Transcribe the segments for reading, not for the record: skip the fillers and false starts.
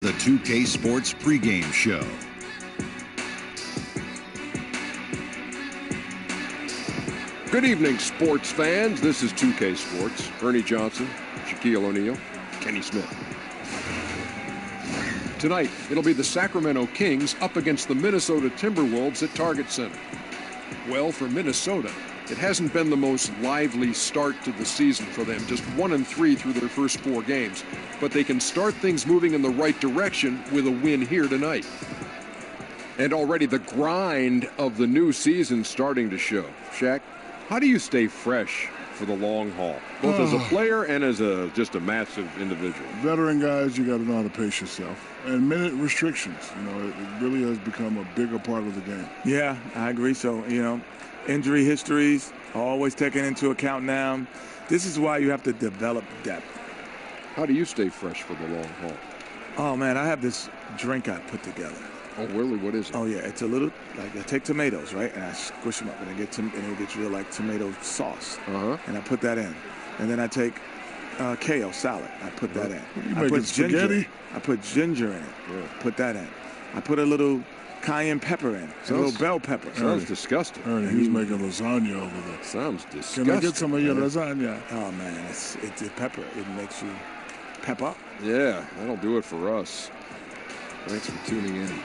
the 2K Sports pregame show. Good evening, sports fans. This is 2K Sports. Ernie Johnson, Shaquille O'Neal, Kenny Smith. Tonight, it'll be the Sacramento Kings up against the Minnesota Timberwolves at Target Center. Well, for Minnesota, it hasn't been the most lively start to the season for them, just 1-3 through their first 4 games. But they can start things moving in the right direction with a win here tonight. And already the grind of the new season starting to show. Shaq, how do you stay fresh for the long haul, both as a player and as just a massive individual? Veteran guys, you got to know how to pace yourself. And minute restrictions, it really has become a bigger part of the game. Yeah, I agree. So, injury histories are always taken into account now. This is why you have to develop depth. How do you stay fresh for the long haul? Oh, man, I have this drink I put together. Oh, really? What is it? Oh, yeah. It's a little, I take tomatoes, right? And I squish them up, and it gets real like tomato sauce. And I put that in. And then I take kale salad. I put that in. I put spaghetti? I put ginger in it. Yeah. Put that in. I put a little cayenne pepper in. A little bell pepper. Sounds disgusting. Ernie, he's making lasagna over there. Sounds disgusting. Can I get some of your lasagna? Oh, man. It's pepper. It makes you pep up. Yeah, that'll do it for us. Thanks for tuning in.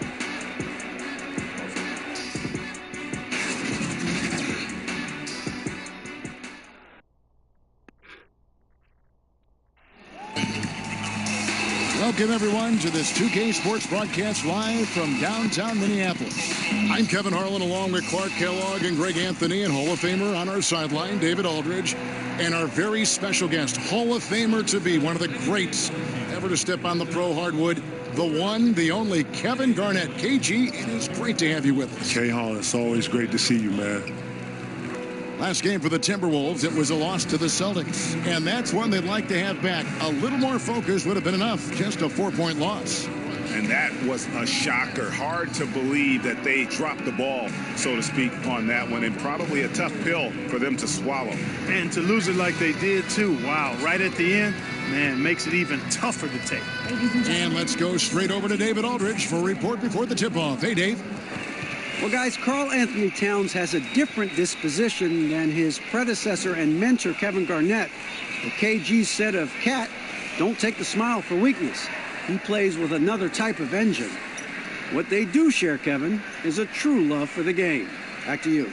Welcome, everyone, to this 2K Sports broadcast live from downtown Minneapolis. I'm Kevin Harlan, along with Clark Kellogg and Greg Anthony, and Hall of Famer on our sideline, David Aldridge, and our very special guest, Hall of Famer to be, one of the greats ever to step on the pro hardwood, the one, the only, Kevin Garnett. KG, it is great to have you with us. K-Hall, it's always great to see you, man. Last game for the Timberwolves, it was a loss to the Celtics, and that's one they'd like to have back. A little more focus would have been enough, just a 4-point loss. And that was a shocker. Hard to believe that they dropped the ball, so to speak, on that one, and probably a tough pill for them to swallow. And to lose it like they did, too. Wow, right at the end, man, makes it even tougher to take. And let's go straight over to David Aldridge for a report before the tip-off. Hey, Dave. Well, guys, Karl Anthony Towns has a different disposition than his predecessor and mentor, Kevin Garnett. The KG said of Cat, don't take the smile for weakness. He plays with another type of engine. What they do share, Kevin, is a true love for the game. Back to you.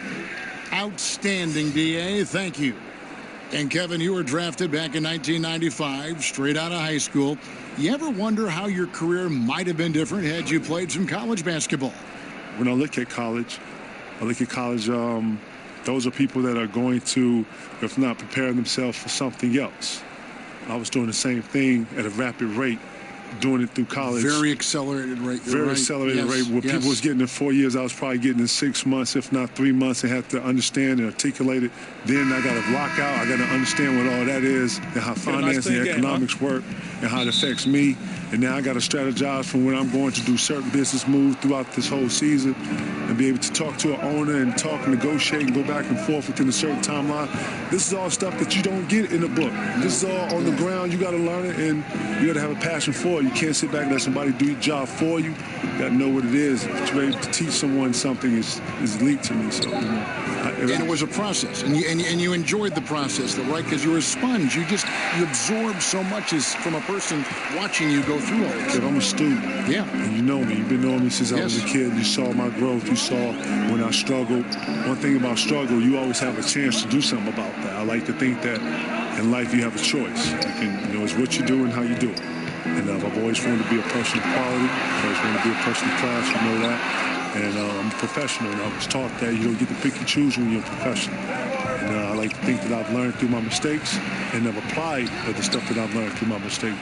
Outstanding, D.A. Thank you. And, Kevin, you were drafted back in 1995, straight out of high school. You ever wonder how your career might have been different had you played some college basketball? When I look at college, those are people that are going to, if not preparing themselves for something else. I was doing the same thing at a rapid rate, doing it through college. Very accelerated rate. Very accelerated rate. Where people was getting in 4 years, I was probably getting in 6 months, if not 3 months, and had to understand and articulate it. Then I got to block out. I got to understand what all that is and how finance and economics work and how it affects me. And now I got to strategize from when I'm going to do certain business moves throughout this whole season and be able to talk to an owner and talk, negotiate, and go back and forth within a certain timeline. This is all stuff that you don't get in a book. This is all on the ground. You got to learn it, and you got to have a passion for it. You can't sit back and let somebody do your job for you. You got to know what it is. To be able to teach someone something is elite to me. So, and it was a process, and you enjoyed the process, though, right? Because you're a sponge. You absorb so much as from a person watching you go through all this. I'm a student. Yeah. And you know me. You've been knowing me since I was a kid. You saw my growth. You saw when I struggled. One thing about struggle, you always have a chance to do something about that. I like to think that in life you have a choice. You can, it's what you do and how you do it. And I've always wanted to be a person of quality. I've always wanted to be a person of class. You know that. And I'm a professional, and I was taught that you don't get to pick and choose when you're a professional. And I like to think that I've learned through my mistakes and I've applied the stuff that I've learned through my mistakes.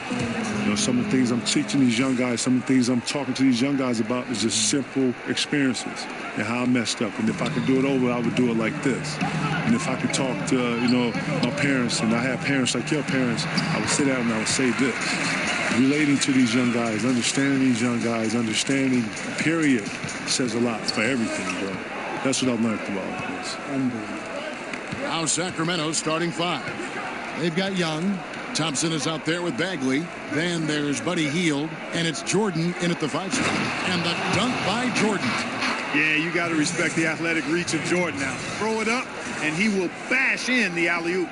Some of the things I'm teaching these young guys, some of the things I'm talking to these young guys about is just simple experiences and how I messed up. And if I could do it over, I would do it like this. And if I could talk to, my parents, and I have parents like your parents, I would sit down and I would say this. Relating to these young guys, understanding these young guys, understanding, period, says a lot for everything, bro. That's what I've learned through all of this. Now Sacramento starting 5. They've got Young, Thompson is out there with Bagley. Then there's Buddy Hield, and it's Jordan in at the 5 spot. And the dunk by Jordan. Yeah, you got to respect the athletic reach of Jordan now. Throw it up, and he will bash in the alley-oop.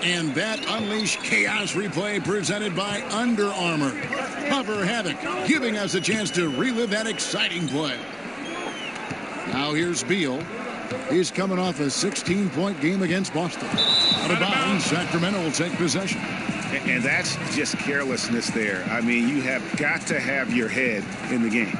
And that Unleash Chaos replay presented by Under Armour. Hover Havoc, giving us a chance to relive that exciting play. Now here's Beal. He's coming off a 16-point game against Boston. Out of bounds, Sacramento will take possession. And that's just carelessness there. I mean, you have got to have your head in the game.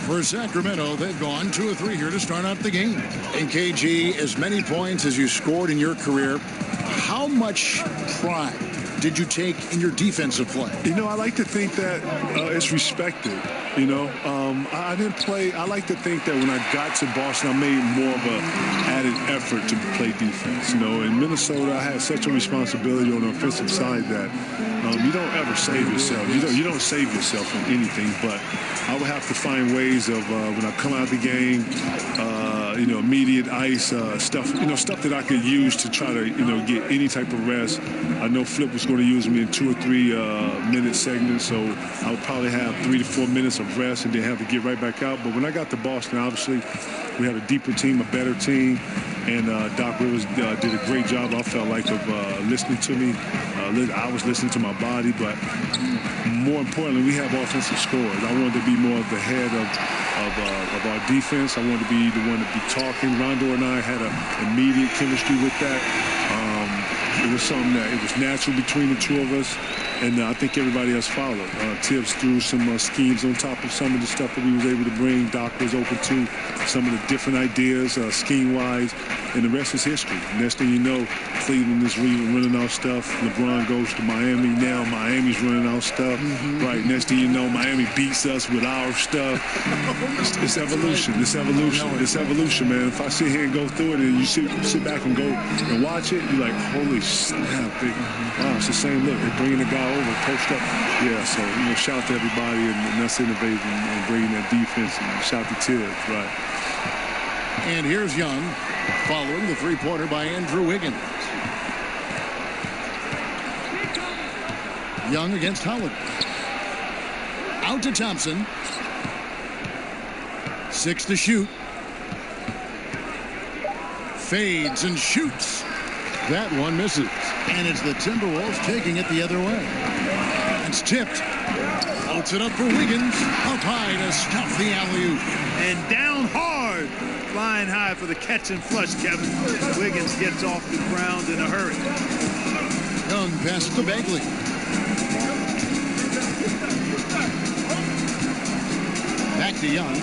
For Sacramento, they've gone 2 of 3 here to start out the game. And KG, as many points as you scored in your career, how much pride did you take in your defensive play? You know, I like to think that it's respected. You know, I didn't play. I like to think that when I got to Boston, I made more of an added effort to play defense. You know, in Minnesota, I had such a responsibility on the offensive side that you don't ever save yourself. You don't save yourself from anything. But I would have to find ways of when I come out of the game, you know, immediate ice stuff. You know, stuff that I could use to try to get any type of rest. I know Flip was going to use me in 2 or 3 minute segments, so I would probably have 3 to 4 minutes of rest and then have to get right back out. But when I got to Boston, obviously we had a deeper team, a better team, and Doc Rivers did a great job, I felt like, of listening to me. I was listening to my body, but more importantly, we have offensive scores. I wanted to be more of the head of our defense. I wanted to be the one to be talking. Rondo and I had an immediate chemistry with that. It was something that it was natural between the two of us, and I think everybody else followed. Tibbs threw some schemes on top of some of the stuff that we was able to bring. Doc was open to some of the different ideas, scheme-wise, and the rest is history. Next thing you know, Cleveland is running out stuff. LeBron goes to Miami. Now Miami's running out stuff. Right, next thing you know, Miami beats us with our stuff. It's evolution. It's evolution. It's evolution, man. If I sit here and go through it and you sit back and go and watch it, you're like, holy snap, big. Wow, it's the same look. They're bringing the guy over, post up. Yeah, so, shout out to everybody and us innovating and bringing that defense. And shout out to Tibbs, right. And here's Young, following the 3-pointer by Andrew Wiggins. Young against Howard. Out to Thompson. 6 to shoot. Fades and shoots. That one misses. And it's the Timberwolves taking it the other way. It's tipped. Floats it up for Wiggins. Up high to stuff the alley-oop. And down hard. Flying high for the catch and flush, Kevin. Wiggins gets off the ground in a hurry. Young passes to Bagley. Back to Young.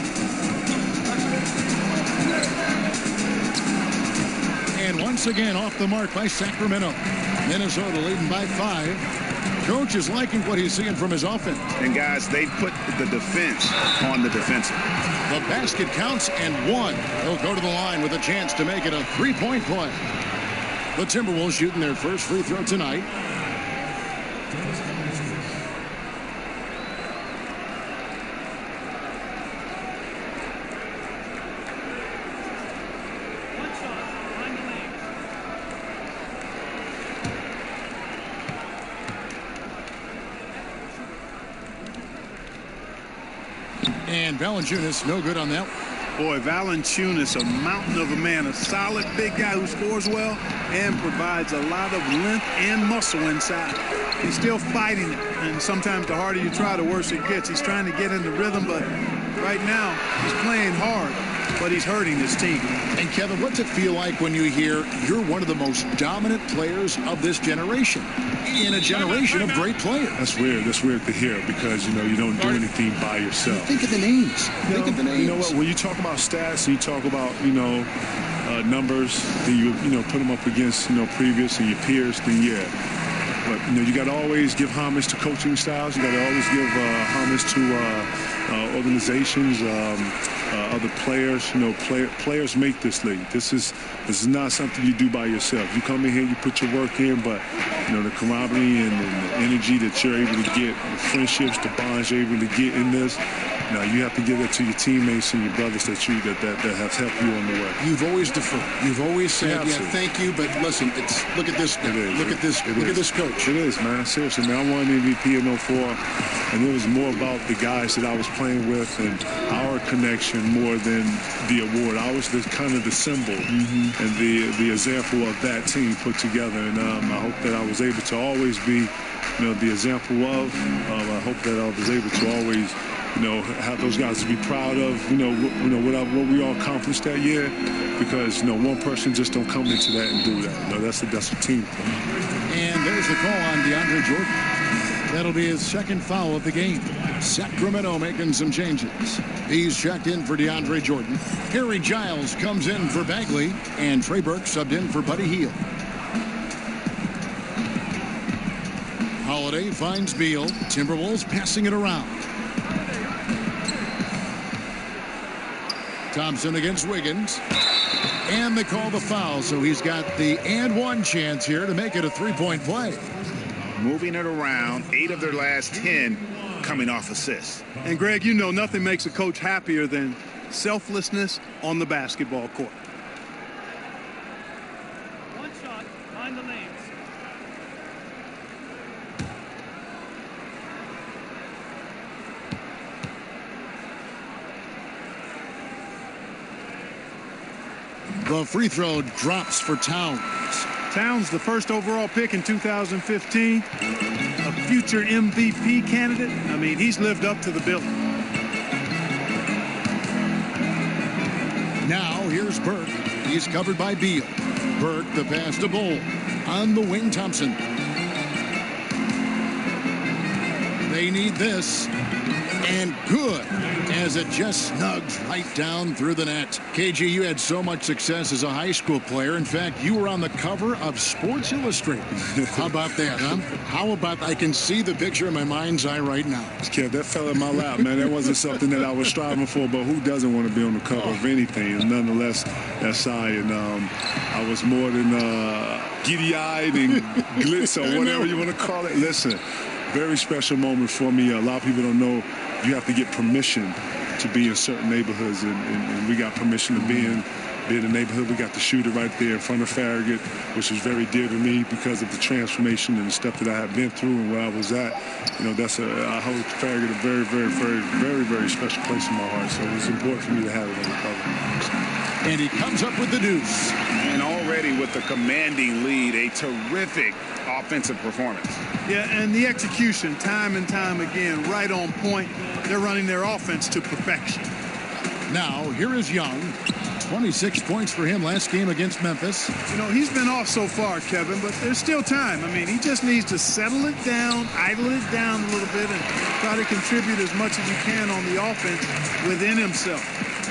And once again off the mark by Sacramento. Minnesota leading by 5. Coach is liking what he's seeing from his offense. And guys, they put the defense on the defensive. The basket counts and 1. He'll go to the line with a chance to make it a 3-point play. The Timberwolves shooting their first free throw tonight. And Valanciunas, no good on that. Boy, Valanciunas, a mountain of a man, a solid big guy who scores well and provides a lot of length and muscle inside. He's still fighting it, and sometimes the harder you try, the worse it gets. He's trying to get into rhythm, but right now he's playing hard, but he's hurting his team. And Kevin, what's it feel like when you hear you're one of the most dominant players of this generation in a generation of great players? That's weird. That's weird to hear because, you don't do anything by yourself. Think of the names. Think of the names. You know what? When you talk about stats and you talk about, numbers, then you put them up against, previous and your peers, then yeah. But, you got to always give homage to coaching styles. You got to always give homage to organizations, other players. Players make this league. This is not something you do by yourself. You come in here, you put your work in, but, the camaraderie and the energy that you're able to get, the friendships, the bonds you're able to get in this, Now you have to give it to your teammates and your brothers that have helped you on the way. You've always deferred. You've always said, thank you, but listen, look at this. Look at this coach. It is, man. Seriously, man. I won MVP in 04, and it was more about the guys that I was playing with and our connection more than the award. I was kind of the symbol and the example of that team put together, and I hope that I was able to always be, the example of. I hope that I was able to always, have those guys to be proud of, what we all accomplished that year, because one person just don't come into that and do that. That's a team thing. And there's the call on DeAndre Jordan. That'll be his second foul of the game. Sacramento making some changes. He's checked in for DeAndre Jordan. Harry Giles comes in for Bagley, and Trey Burke subbed in for Buddy Hield. Holiday finds Beal. Timberwolves passing it around. Thompson against Wiggins. And they call the foul, so he's got the and one chance here to make it a three-point play. Moving it around, 8 of their last 10 coming off assists. And Greg, nothing makes a coach happier than selflessness on the basketball court. One shot, find the lanes. The free throw drops for Towns. Towns, the first overall pick in 2015, a future MVP candidate. I mean, he's lived up to the billing. Now here's Burke. He's covered by Beal. Burke, the pass to Bull. On the wing, Thompson. They need this. And good, as it just snugs right down through the net. KG, you had so much success as a high school player. In fact, you were on the cover of Sports Illustrated. How about that, huh? How about, I can see the picture in my mind's eye right now. Kev, that fell in my lap, man. That wasn't something that I was striving for, but who doesn't want to be on the cover of anything? And nonetheless, that's I. And I was more than giddy-eyed and glitz or whatever you want to call it. Listen, very special moment for me. A lot of people don't know you have to get permission to be in certain neighborhoods, and we got permission to be in the neighborhood. We got the shooter right there in front of Farragut, which is very dear to me because of the transformation and the stuff that I have been through and where I was at. I hold Farragut a very, very, very, very, very special place in my heart. So it's important for me to have it on the cover. And he comes up with the deuce. And already with the commanding lead, a terrific offensive performance. Yeah, and the execution, time and time again, right on point. They're running their offense to perfection. Now, here is Young. 26 points for him last game against Memphis. He's been off so far, Kevin, but there's still time. I mean, he just needs to settle it down, idle it down a little bit, and try to contribute as much as he can on the offense within himself.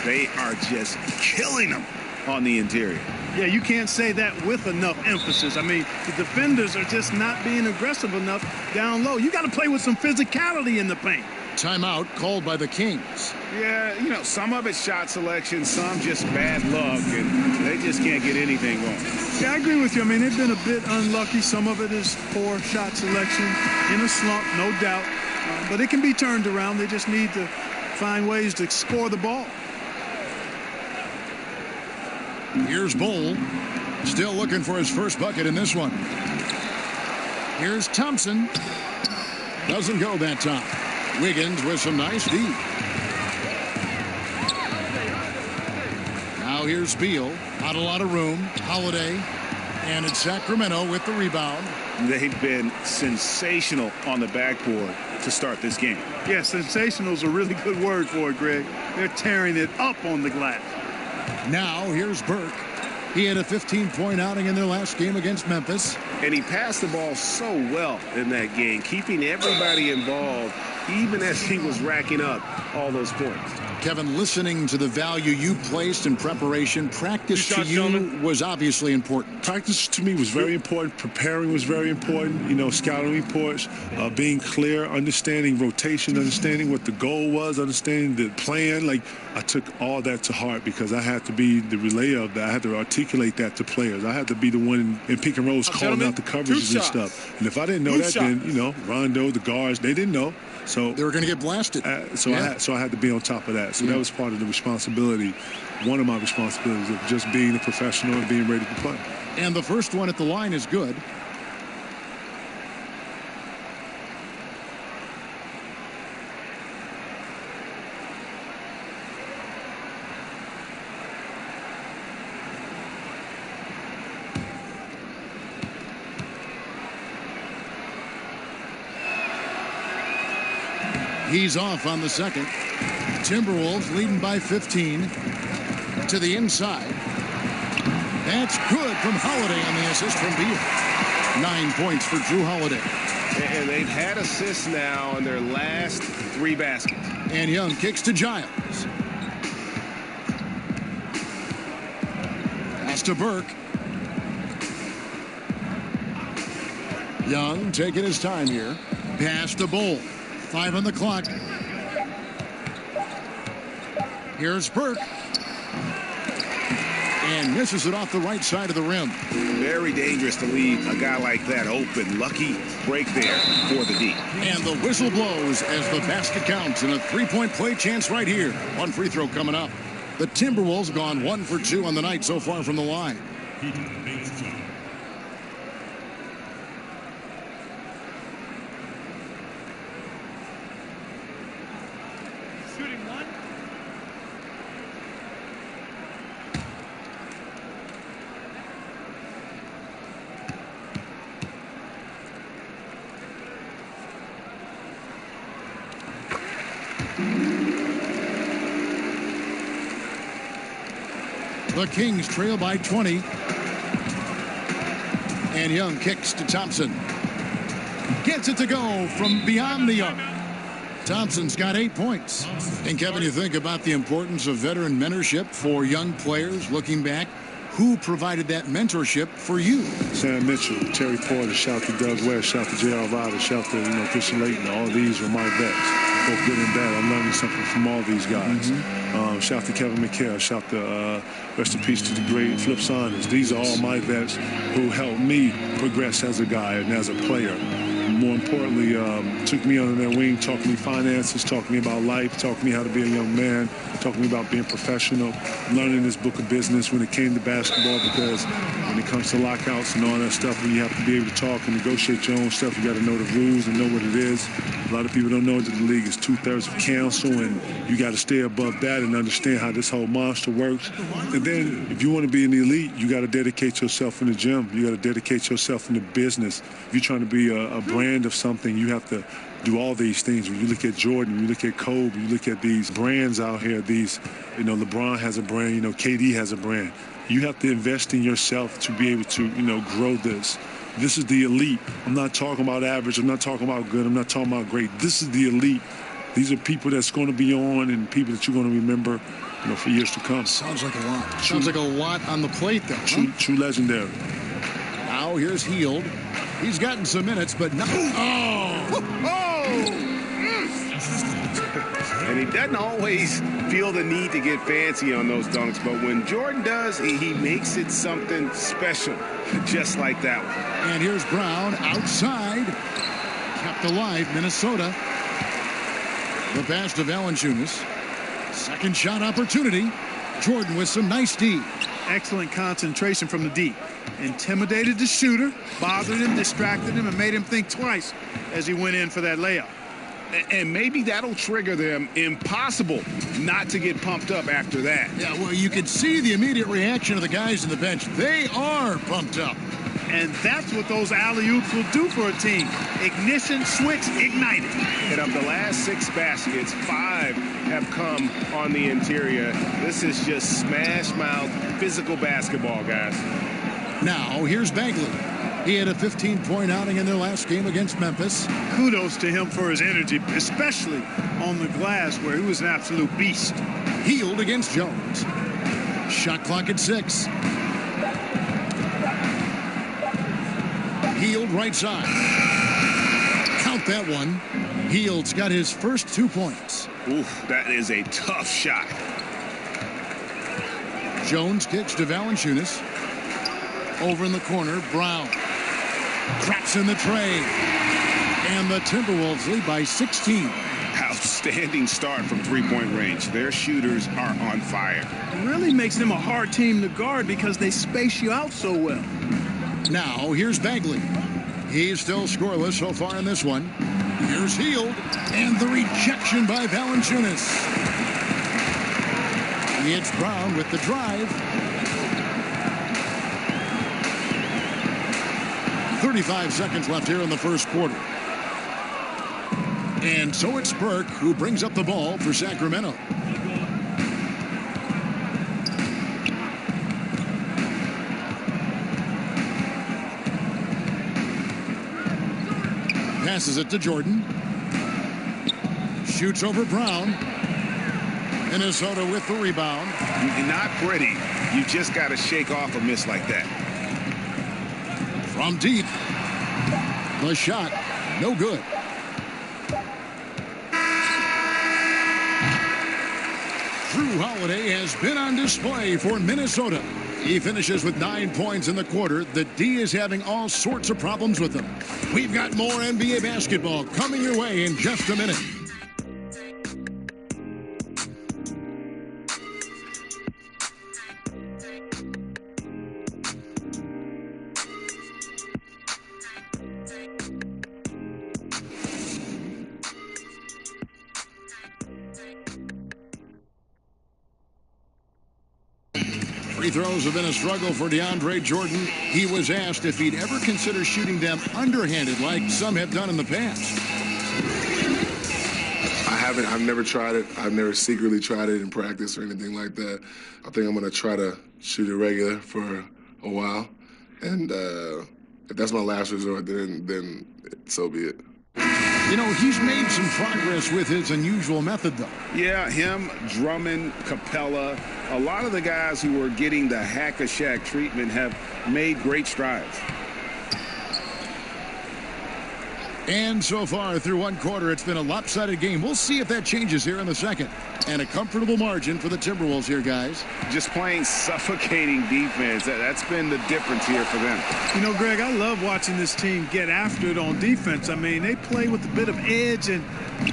They are just killing him on the interior. Yeah, you can't say that with enough emphasis. I mean, the defenders are just not being aggressive enough down low. You got to play with some physicality in the paint. Timeout called by the Kings. Yeah, some of it's shot selection, some just bad luck, and they just can't get anything going. Yeah, I agree with you. I mean, they've been a bit unlucky. Some of it is poor shot selection, in a slump, no doubt. But it can be turned around. They just need to find ways to score the ball. Here's Bull, still looking for his first bucket in this one. Here's Thompson. Doesn't go that time. Wiggins with some nice D. Now here's Beal. Not a lot of room. Holiday. And it's Sacramento with the rebound. They've been sensational on the backboard to start this game. Yeah, sensational is a really good word for it, Greg. They're tearing it up on the glass. Now here's Burke. He had a 15-point outing in their last game against Memphis. And he passed the ball so well in that game, keeping everybody involved, even as he was racking up all those points. Kevin, listening to the value you placed in preparation, practice to you was obviously important. Practice to me was very important. Preparing was very important. Scouting reports, being clear, understanding rotation, understanding what the goal was, understanding the plan. I took all that to heart because I had to be the relayer of that. I had to articulate that to players. I had to be the one in pick and rolls calling out the coverages and stuff. And if I didn't know that, then, Rondo, the guards, they didn't know. So they were going to get blasted. So I had to be on top of that. So that was part of the responsibility, one of my responsibilities of just being a professional and being ready to play. And the first one at the line is good. He's off on the second. Timberwolves leading by 15 to the inside. That's good from Holiday on the assist from Beal. 9 points for Drew Holiday. And they've had assists now on their last 3 baskets. And Young kicks to Giles. Pass to Burke. Young taking his time here. Pass to Bull. 5 on the clock. Here's Burke. And misses it off the right side of the rim. Very dangerous to leave a guy like that open. Lucky break there for the D. And the whistle blows as the basket counts and a 3-point play chance right here. One free throw coming up. The Timberwolves gone 1 for 2 on the night so far from the line. The Kings trail by 20. And Young kicks to Thompson. Gets it to go from beyond the arc. Thompson's got 8 points. And Kevin, you think about the importance of veteran mentorship for young players looking back. Who provided that mentorship for you? Sam Mitchell, Terry Porter, shout to Doug West, shout to J.R. Ryder, shout to Christian Layton. All these were my vets, both good and bad. I'm learning something from all these guys. Shout to Kevin McHale, shout to rest in peace to the great Flip Saunders. These are all my vets who helped me progress as a guy and as a player. More importantly, took me under their wing, taught me finances, taught me about life, taught me how to be a young man, taught me about being professional, learning this book of business when it came to basketball, because when it comes to lockouts and all that stuff, when you have to be able to talk and negotiate your own stuff, you got to know the rules and know what it is. A lot of people don't know that the league is 2/3 of council, and you got to stay above that and understand how this whole monster works. And then if you want to be an elite, you got to dedicate yourself in the gym. You got to dedicate yourself in the business. If you're trying to be a brand of something, you have to do all these things. When you look at Jordan, when you look at Kobe, you look at these brands out here, these, LeBron has a brand, KD has a brand. You have to invest in yourself to be able to, grow this. This is the elite. I'm not talking about average. I'm not talking about good. I'm not talking about great. This is the elite. These are people that's going to be on and people that you're going to remember, for years to come. Sounds like a lot. Sounds like a lot on the plate, though. True legendary. Now here's Hield. He's gotten some minutes, but no. And he doesn't always feel the need to get fancy on those dunks, but when Jordan does, he makes it something special, just like that one. And here's Brown outside. Kept alive, Minnesota. The pass to Valanciunas. Second shot opportunity. Jordan with some nice D. Excellent concentration from the D. Intimidated the shooter, bothered him, distracted him, and made him think twice as he went in for that layup. And maybe that'll trigger them. Impossible not to get pumped up after that. Yeah, well, you can see the immediate reaction of the guys on the bench. They are pumped up. And that's what those alley-oops will do for a team. Ignition, switch, ignited. And of the last 6 baskets, 5 have come on the interior. This is just smash-mouth physical basketball, guys. Now, here's Bagley. He had a 15-point outing in their last game against Memphis. Kudos to him for his energy, especially on the glass where he was an absolute beast. Hield against Jones. Shot clock at 6. Hield right side. Count that one. Hield's got his first 2 points. Oof, that is a tough shot. Jones kicks to Valanciunas. Over in the corner, Brown. Traps in the tray. And the Timberwolves lead by 16. Outstanding start from three-point range. Their shooters are on fire. It really makes them a hard team to guard because they space you out so well. Now, here's Bagley. He's still scoreless so far in this one. Here's Hield, and the rejection by Valanciunas. It's Brown with the drive. 35 seconds left here in the first quarter. And so it's Burke who brings up the ball for Sacramento. Passes it to Jordan. Shoots over Brown. Minnesota with the rebound. Not pretty. You just got to shake off a miss like that. From deep. The shot, no good. Jrue Holiday has been on display for Minnesota. He finishes with 9 points in the quarter. The D is having all sorts of problems with them. We've got more NBA basketball coming your way in just a minute. Free throws have been a struggle for DeAndre Jordan. He was asked if he'd ever consider shooting them underhanded like some have done in the past. I've never tried it. I've never secretly tried it in practice or anything like that. I think I'm going to try to shoot it regular for a while. And if that's my last resort, then so be it. You know, he's made some progress with his unusual method, though. Yeah, him, Drummond, Capella, a lot of the guys who are getting the hack-a-shack treatment have made great strides. And so far, through one quarter, it's been a lopsided game. We'll see if that changes here in the second. And a comfortable margin for the Timberwolves here, guys. Just playing suffocating defense. That's been the difference here for them. You know, Greg, I love watching this team get after it on defense. I mean, they play with a bit of edge and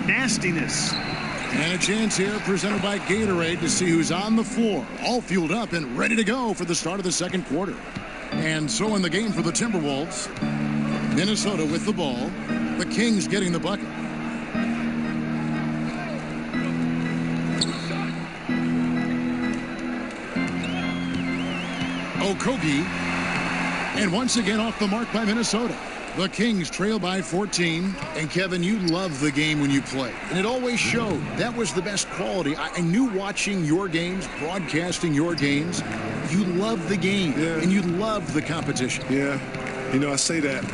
nastiness. And a chance here presented by Gatorade to see who's on the floor. All fueled up and ready to go for the start of the second quarter. And so in the game for the Timberwolves, Minnesota with the ball. The Kings getting the bucket. Okogie. And once again off the mark by Minnesota. The Kings trail by 14. And Kevin, you love the game when you play. And it always showed. That was the best quality. I knew watching your games, broadcasting your games, you love the game. Yeah. And you love the competition. Yeah. You know, I say that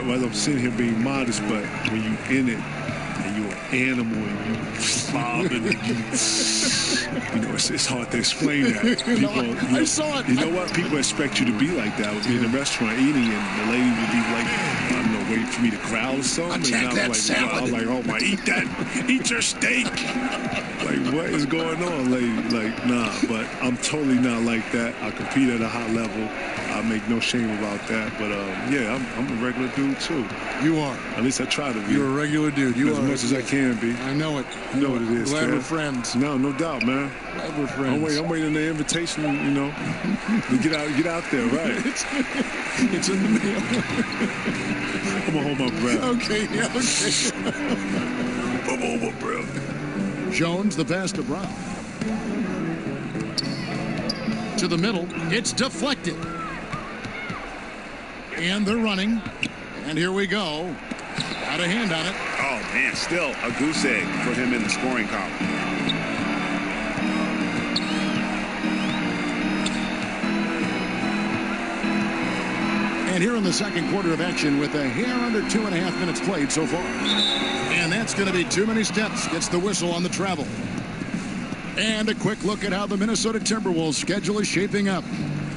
while I'm sitting here being modest, but when you in it and you're an animal and you bobbing and you know, it's hard to explain that. People, I saw it. You know what? People expect you to be like that. I was in a restaurant eating and the lady would be like, I don't know, waiting for me to growl or something. Attack that salad. I was like, oh my, eat that, eat your steak. Like, what is going on, lady? Like, nah, but I'm totally not like that. I compete at a high level. I make no shame about that. But, yeah, I'm a regular dude, too. You are. At least I try to be. You're a regular dude. You as are. Much as I can be. I know it. You know what it is, Glad Kev. we're friends. No doubt, man. Glad we're friends. I'm waiting the invitation, you know, to get out there, right? It's in the mail. I'm going to hold my breath. Okay, yeah, okay. I'm hold my breath. Jones, the pass to Brown. To the middle. It's deflected. And they're running. And here we go. Got a hand on it. Oh, man, still a goose egg for him in the scoring column. And here in the second quarter of action with a hair under 2.5 minutes played so far. And that's going to be too many steps. Gets the whistle on the travel. And a quick look at how the Minnesota Timberwolves schedule is shaping up.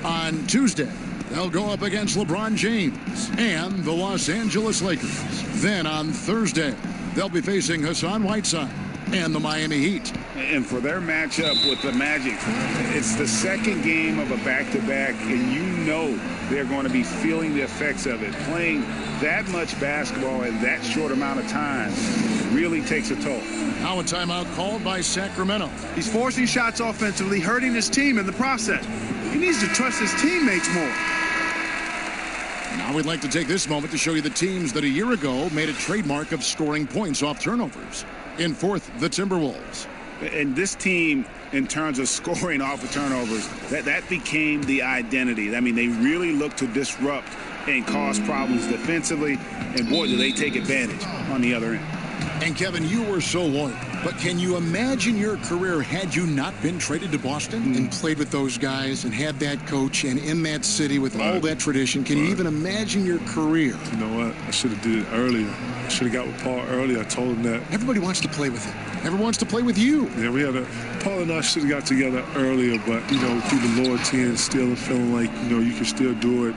On Tuesday, they'll go up against LeBron James and the Los Angeles Lakers. Then on Thursday, they'll be facing Hassan Whiteside. and the Miami Heat. And for their matchup with the Magic, it's the second game of a back-to-back, and you know they're going to be feeling the effects of it. Playing that much basketball in that short amount of time really takes a toll. Now a timeout called by Sacramento. He's forcing shots offensively, hurting his team in the process. He needs to trust his teammates more. Now we'd like to take this moment to show you the teams that a year ago made a trademark of scoring points off turnovers. In fourth, the Timberwolves. And this team, in terms of scoring off of turnovers, that became the identity. I mean, they really look to disrupt and cause problems defensively, and boy, do they take advantage on the other end. And Kevin, you were so loyal, but can you imagine your career had you not been traded to Boston and played with those guys and had that coach and in that city with all that tradition? Can you even imagine your career? You know what? I should have did it earlier. I should have got with Paul earlier. I told him that. Everybody wants to play with him. Everyone wants to play with you. Yeah, Paul and I should have got together earlier, but, you know, through the loyalty and still feeling like, you know, you can still do it.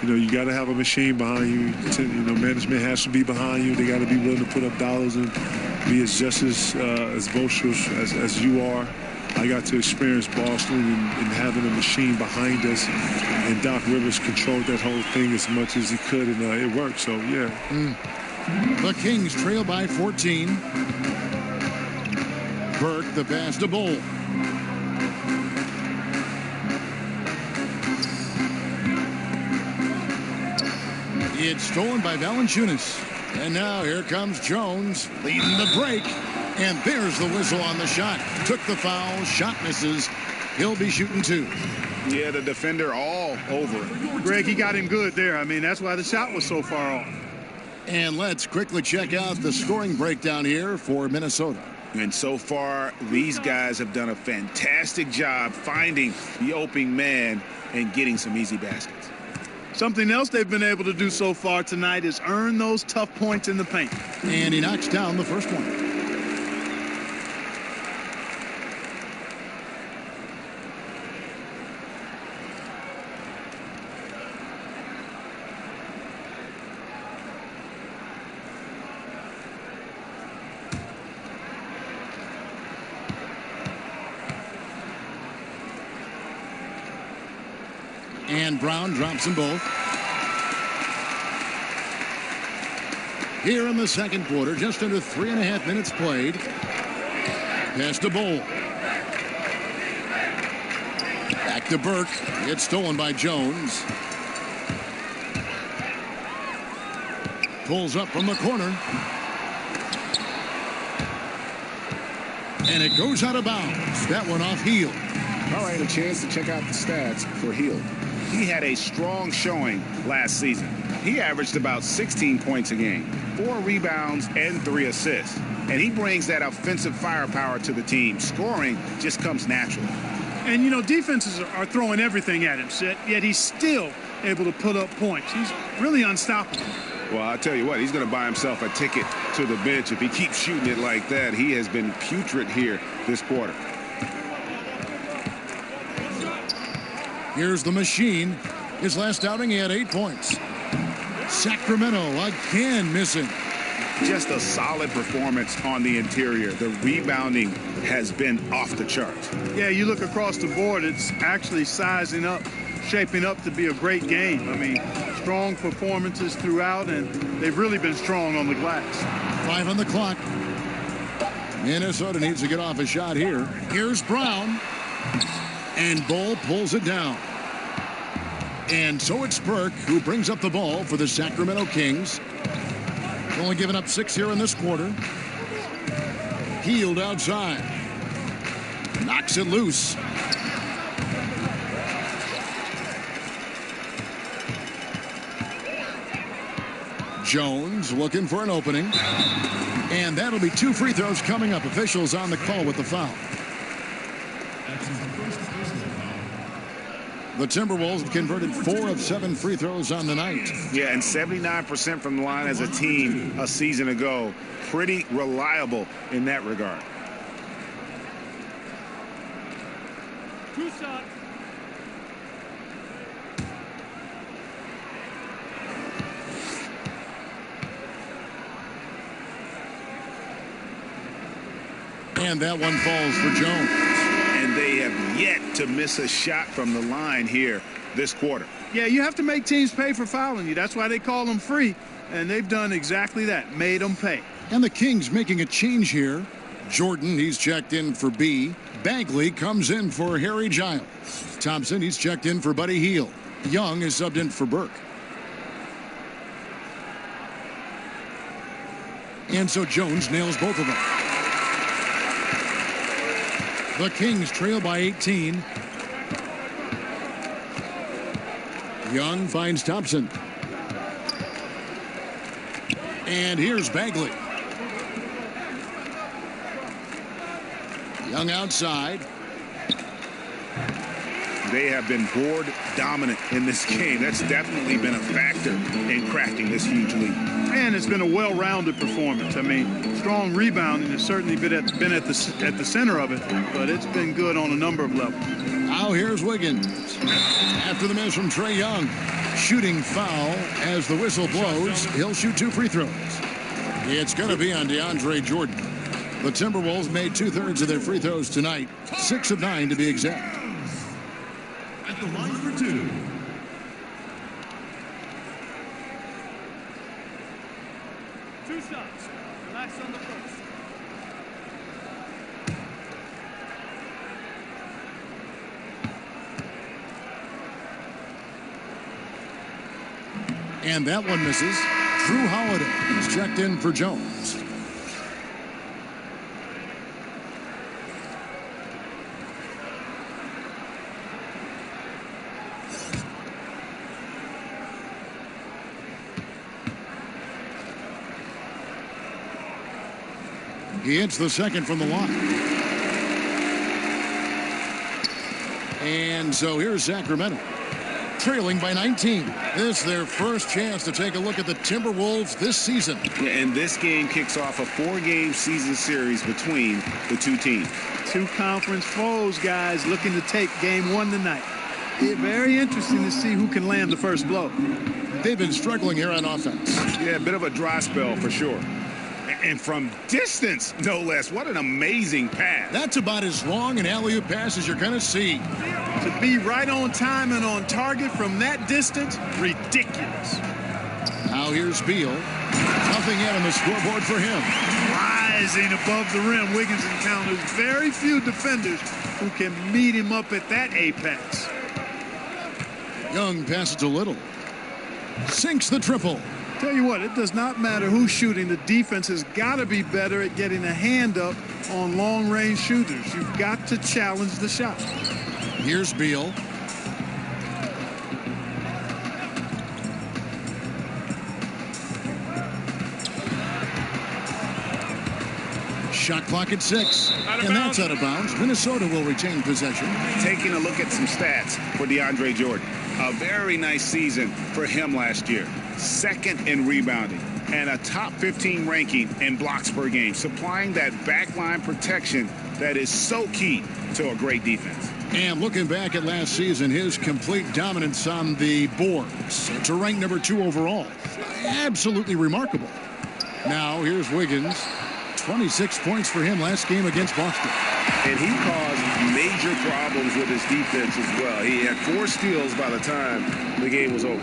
You know, you got to have a machine behind you. You know, management has to be behind you. They got to be willing to put up dollars and be as boisterous as you are. I got to experience Boston and having a machine behind us. And Doc Rivers controlled that whole thing as much as he could, and it worked. So, yeah. The Kings trail by 14. Burke, the pass to Bull. It's stolen by Valanciunas. And now here comes Jones leading the break. And there's the whistle on the shot. Took the foul. Shot misses. He'll be shooting two. Yeah, the defender all over it. Greg, he got him good there. I mean, that's why the shot was so far off. And let's quickly check out the scoring breakdown here for Minnesota. And so far, these guys have done a fantastic job finding the opening man and getting some easy baskets. Something else they've been able to do so far tonight is earn those tough points in the paint. And he knocks down the first one. And Brown drops them both. Here in the second quarter, just under 3.5 minutes played. Pass to Bull. Back to Burke. It's stolen by Jones. Pulls up from the corner. And it goes out of bounds. That one off Hield. All right, a chance to check out the stats for Hield. He had a strong showing last season. He averaged about 16 points a game, 4 rebounds, and 3 assists. And he brings that offensive firepower to the team. Scoring just comes naturally. And, you know, defenses are throwing everything at him, Sid, yet he's still able to put up points. He's really unstoppable. Well, I'll tell you what, he's going to buy himself a ticket to the bench. If he keeps shooting it like that, he has been putrid here this quarter. Here's the machine. His last outing, he had 8 points. Sacramento again missing. Just a solid performance on the interior. The rebounding has been off the charts. Yeah, you look across the board, it's actually sizing up, shaping up to be a great game. I mean, strong performances throughout, and they've really been strong on the glass. 5 on the clock. Minnesota needs to get off a shot here. Here's Brown. And Bull pulls it down. And so it's Burke who brings up the ball for the Sacramento Kings. Only giving up 6 here in this quarter. Hield outside. Knocks it loose. Jones looking for an opening. And that'll be 2 free throws coming up. Officials on the call with the foul. The Timberwolves have converted 4 of 7 free throws on the night. Yeah, and 79% from the line as a team a season ago. Pretty reliable in that regard. 2 shots. And that one falls for Jones. And they have yet to miss a shot from the line here this quarter. Yeah, you have to make teams pay for fouling you. That's why they call them free. And they've done exactly that, made them pay. And the Kings making a change here. Jordan, he's checked in for B. Bagley comes in for Harry Giles. Thompson, he's checked in for Buddy Hield. Young is subbed in for Burke. And so Jones nails both of them. The Kings trail by 18. Young finds Thompson. And here's Bagley. Young outside. They have been board dominant in this game. That's definitely been a factor in cracking this huge lead. And it's been a well-rounded performance. I mean, strong rebounding has certainly been at the center of it, but it's been good on a number of levels. Now here's Wiggins. After the miss from Trae Young. Shooting foul as the whistle blows. He'll shoot 2 free throws. It's going to be on DeAndre Jordan. The Timberwolves made 2/3 of their free throws tonight. 6 of 9 to be exact. At the line for 2. Two shots. Relax on the first. And that one misses. Drew Holiday is checked in for Jones. He hits the second from the line. And so here's Sacramento, trailing by 19. This is their first chance to take a look at the Timberwolves this season. Yeah, and this game kicks off a 4-game season series between the two teams. Two conference foes, guys, looking to take game 1 tonight. It's very interesting to see who can land the first blow. They've been struggling here on offense. Yeah, a bit of a dry spell for sure. And from distance, no less. What an amazing pass. That's about as long an alley-oop pass as you're going to see. To be right on time and on target from that distance, ridiculous. Now here's Beal. Nothing yet on the scoreboard for him. Rising above the rim, Wiggins encounters very few defenders who can meet him up at that apex. Young passes to Little. Sinks the triple. Tell you what, it does not matter who's shooting. The defense has got to be better at getting a hand up on long-range shooters. You've got to challenge the shot. Here's Beal. Shot clock at 6. And that's out of bounds. Minnesota will retain possession. Taking a look at some stats for DeAndre Jordan. A very nice season for him last year. Second in rebounding and a top 15 ranking in blocks per game, supplying that backline protection that is so key to a great defense. And looking back at last season, his complete dominance on the boards to rank number 2 overall. Absolutely remarkable. Now here's Wiggins. 26 points for him last game against Boston. And he caused major problems with his defense as well. He had 4 steals by the time the game was over.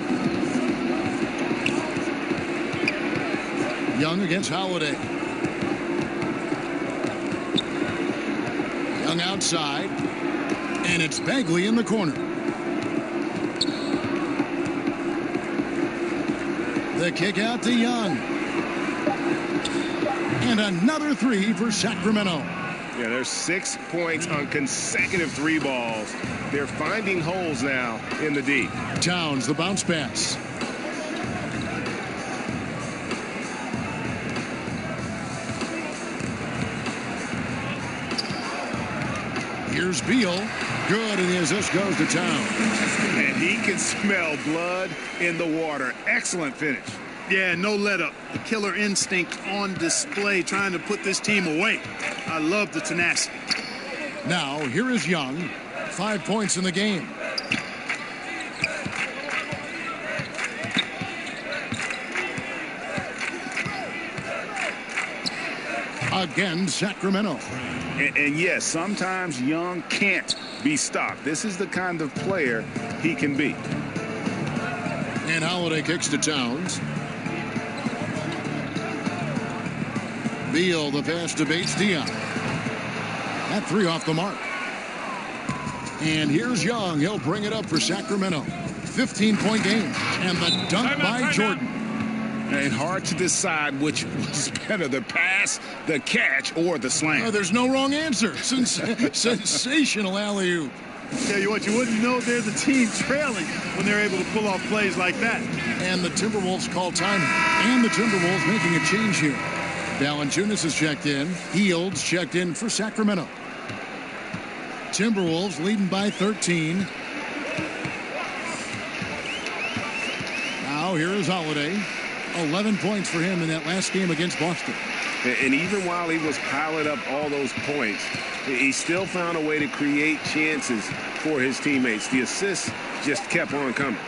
Young against Holiday. Young outside. And it's Bagley in the corner. The kick out to Young. And another 3 for Sacramento. Yeah, there's 6 points on consecutive 3 balls. They're finding holes now in the D. Towns, the bounce pass. Here's Beal. Good, and the assist goes to Towns. And he can smell blood in the water. Excellent finish. Yeah, no let up. The killer instinct on display, trying to put this team away. I love the tenacity. Now, here is Young. 5 points in the game. Again, Sacramento. And yes, sometimes Young can't be stopped. This is the kind of player he can be. And Holiday kicks to Towns. Beal, the pass to Bates Diop. That three off the mark. And here's Young. He'll bring it up for Sacramento. 15-point game. And the dunk by Jordan. And hard to decide which was better, the pass, the catch, or the slam. Oh, there's no wrong answer. Sensational alley-oop. Tell you what, you wouldn't know there's a team trailing when they're able to pull off plays like that. And the Timberwolves call time. And the Timberwolves making a change here. Valanciunas is checked in. Hields checked in for Sacramento. Timberwolves leading by 13. Now here is Holiday. 11 points for him in that last game against Boston. And even while he was piling up all those points, he still found a way to create chances for his teammates. The assists just kept on coming.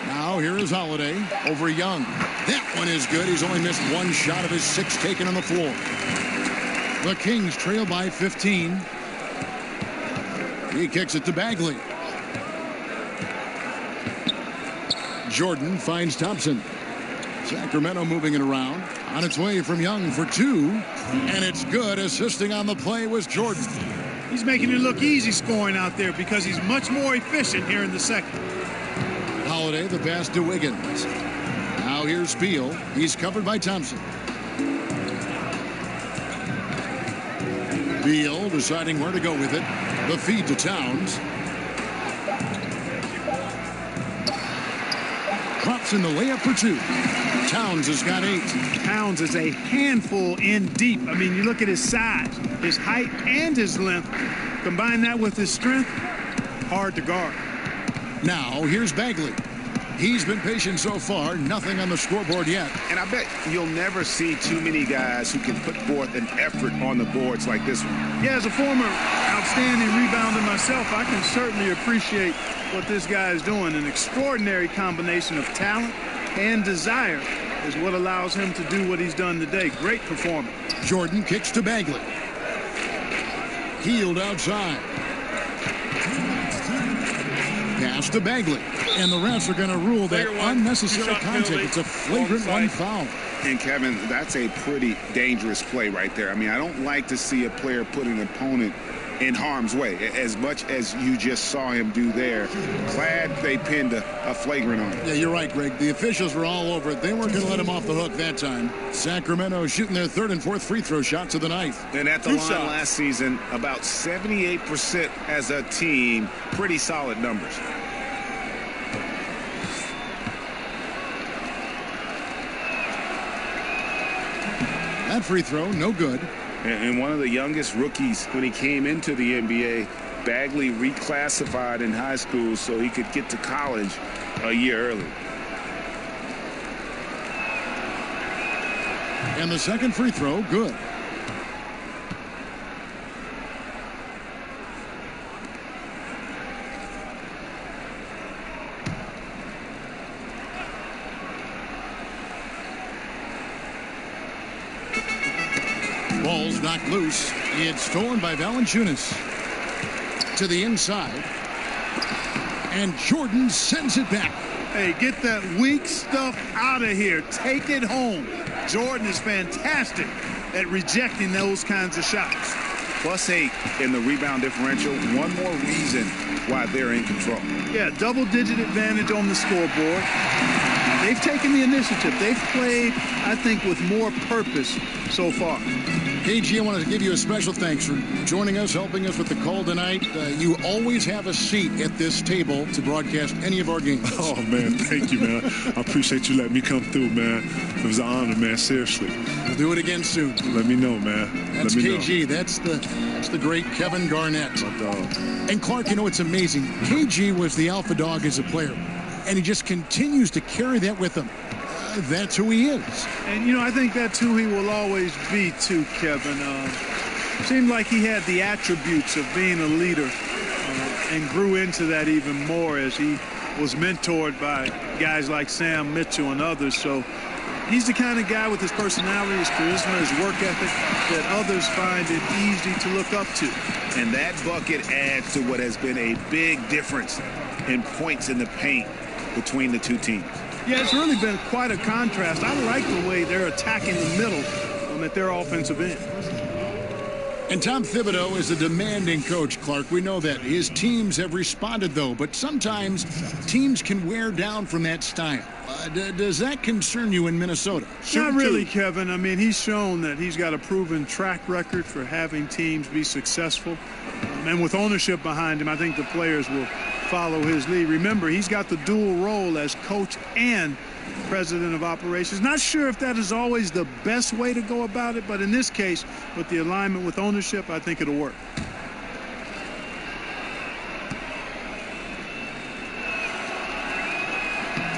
Now here is Holiday over Young. That one is good. He's only missed one shot of his 6 taken on the floor. The Kings trail by 15. He kicks it to Bagley. Jordan finds Thompson. Sacramento moving it around. On its way from Young for 2. And it's good. Assisting on the play was Jordan. He's making it look easy scoring out there because he's much more efficient here in the second. Holiday, the pass to Wiggins. Now here's Beal. He's covered by Thompson. Beal deciding where to go with it. The feed to Towns. Drops in the layup for 2. Towns has got 8. Towns is a handful in deep. I mean, you look at his size, his height, and his length. Combine that with his strength, hard to guard. Now, here's Bagley. He's been patient so far. Nothing on the scoreboard yet. And I bet you'll never see too many guys who can put forth an effort on the boards like this one. Yeah, as a former outstanding rebounder myself, I can certainly appreciate what this guy is doing. An extraordinary combination of talent and desire is what allows him to do what he's done today. Great performance. Jordan kicks to Bagley. Hield outside. Pass to Bagley. And the refs are going to rule that unnecessary contact. It's a flagrant one foul. And, Kevin, that's a pretty dangerous play right there. I mean, I don't like to see a player put an opponent in harm's way, as much as you just saw him do there. Glad they pinned a flagrant on him. Yeah, you're right, Greg. The officials were all over it. They weren't going to let him off the hook that time. Sacramento shooting their 3rd and 4th free throw shots of the night. And at the line last season, about 78% as a team. Pretty solid numbers. That free throw, no good. And one of the youngest rookies when he came into the NBA, Bagley reclassified in high school so he could get to college a year early. And the second free throw, good. Ball's knocked loose. It's stolen by Valanciunas. To the inside. And Jordan sends it back. Hey, get that weak stuff out of here. Take it home. Jordan is fantastic at rejecting those kinds of shots. +8 in the rebound differential. One more reason why they're in control. Yeah, double-digit advantage on the scoreboard. They've taken the initiative. They've played, I think, with more purpose so far. KG, I wanted to give you a special thanks for joining us, helping us with the call tonight. You always have a seat at this table to broadcast any of our games. Oh, man, thank you, man. I appreciate you letting me come through, man. It was an honor, man, seriously. We'll do it again soon. Let me know, man. That's Let me KG. know. That's the great Kevin Garnett. My dog. And Clark, you know, it's amazing. KG was the alpha dog as a player, and he just continues to carry that with him. That's who he is. And, you know, I think that's who he will always be, too, Kevin. Seemed like he had the attributes of being a leader and grew into that even more as he was mentored by guys like Sam Mitchell and others. So He's the kind of guy with his personality, his charisma, his work ethic that others find it easy to look up to. And that bucket adds to what has been a big difference in points in the paint between the two teams. Yeah, it's really been quite a contrast. I like the way they're attacking the middle at their offensive end. And Tom Thibodeau is a demanding coach, Clark. We know that. His teams have responded, though, but sometimes teams can wear down from that style. Does that concern you in Minnesota? Not really, Kevin. I mean, he's shown that he's got a proven track record for having teams be successful. And with ownership behind him, I think the players will follow his lead. Remember, he's got the dual role as coach and president of operations. Not sure if that is always the best way to go about it, but in this case, with the alignment with ownership, I think it'll work.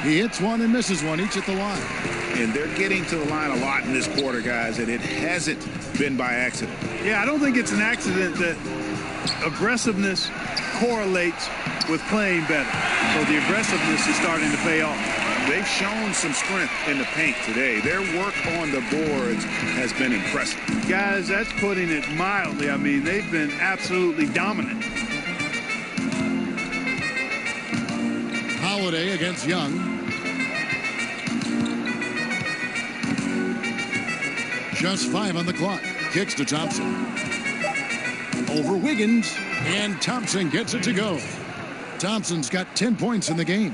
He hits one and misses one, each at the line. And they're getting to the line a lot in this quarter, guys, and it hasn't been by accident. Yeah, I don't think it's an accident that aggressiveness correlates with playing better. So the aggressiveness is starting to pay off. They've shown some strength in the paint today. Their work on the boards has been impressive. Guys, that's putting it mildly. I mean, they've been absolutely dominant. Holiday against Young. Just 5 on the clock. Kicks to Thompson. Over Wiggins, and Thompson gets it to go. Thompson's got 10 points in the game.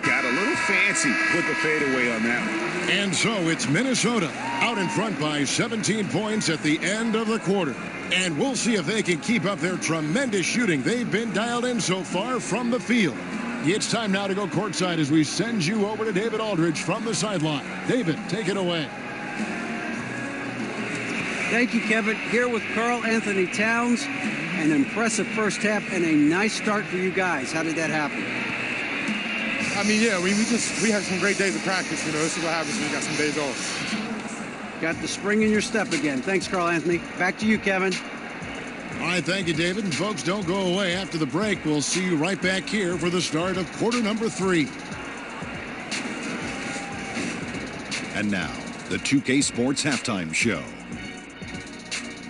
Got a little fancy with the fadeaway on that one. And so it's Minnesota out in front by 17 points at the end of the quarter. And we'll see if they can keep up their tremendous shooting. They've been dialed in so far from the field. It's time now to go courtside as we send you over to David Aldridge from the sideline. David, take it away. Thank you, Kevin. Here with Karl Anthony Towns. An impressive first half and a nice start for you guys. How did that happen? I mean, yeah, we had some great days of practice. You know, this is what happens when you got some days off. Got the spring in your step again. Thanks, Karl Anthony. Back to you, Kevin. All right, thank you, David. And folks, don't go away. After the break, we'll see you right back here for the start of quarter number 3. And now, the 2K Sports Halftime Show.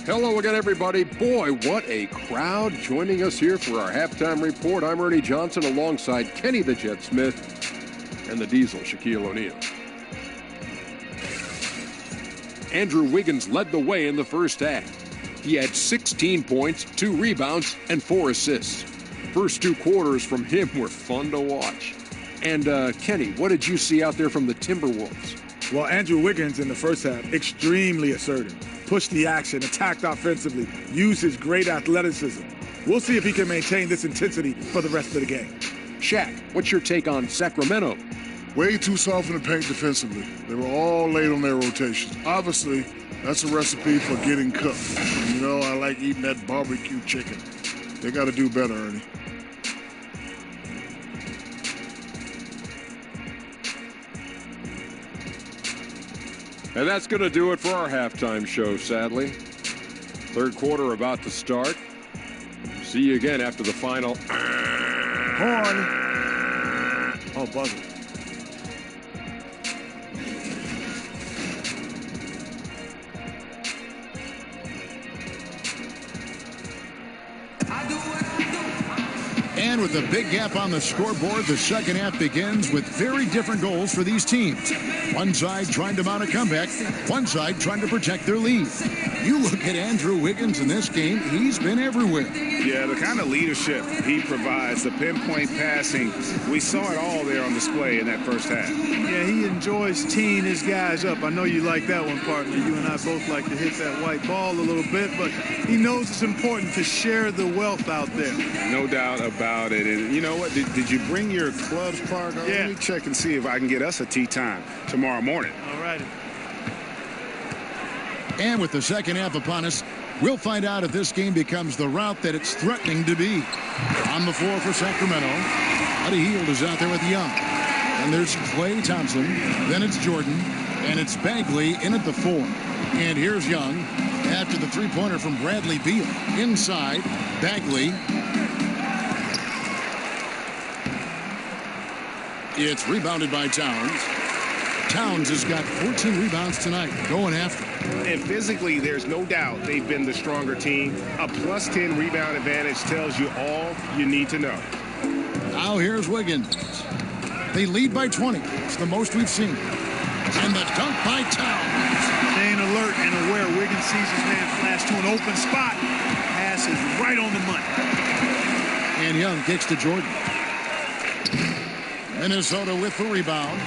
Hello again, everybody. Boy, what a crowd joining us here for our halftime report. I'm Ernie Johnson alongside Kenny the Jet Smith and the Diesel, Shaquille O'Neal. Andrew Wiggins led the way in the first half. He had 16 points, 2 rebounds, and 4 assists. First 2 quarters from him were fun to watch. And, Kenny, what did you see out there from the Timberwolves? Well, Andrew Wiggins in the first half, extremely assertive. Pushed the action, attacked offensively, used his great athleticism. We'll see if he can maintain this intensity for the rest of the game. Shaq, what's your take on Sacramento? Way too soft in the paint defensively. They were all late on their rotations. Obviously, that's a recipe for getting cooked. You know, I like eating that barbecue chicken. They got to do better, Ernie. And that's going to do it for our halftime show, sadly. Third quarter about to start. See you again after the final. Horn. Oh, buzzer. And with a big gap on the scoreboard, the second half begins with very different goals for these teams. One side trying to mount a comeback, one side trying to protect their lead. You look at Andrew Wiggins in this game, he's been everywhere. Yeah, the kind of leadership he provides, the pinpoint passing, we saw it all there on display in that first half. Yeah, he enjoys teeing his guys up. I know you like that one, partner. You and I both like to hit that white ball a little bit, but he knows it's important to share the wealth out there. No doubt about it. And you know what? Did you bring your clubs, Clark? Yeah. Let me check and see if I can get us a tee time tomorrow morning. All righty. And with the second half upon us, we'll find out if this game becomes the route that it's threatening to be. On the floor for Sacramento, Buddy Hield is out there with Young. And there's Klay Thompson. Then it's Jordan. And it's Bagley in at the 4. And here's Young after the three-pointer from Bradley Beal. Inside, Bagley. It's rebounded by Towns. Towns has got 14 rebounds tonight, going after. And physically, there's no doubt they've been the stronger team. A plus 10 rebound advantage tells you all you need to know. Now here's Wiggins. They lead by 20. It's the most we've seen. And the dunk by Towns. Staying alert and aware. Wiggins sees his man flash to an open spot. Pass is right on the money. And Young kicks to Jordan. Minnesota with the rebound.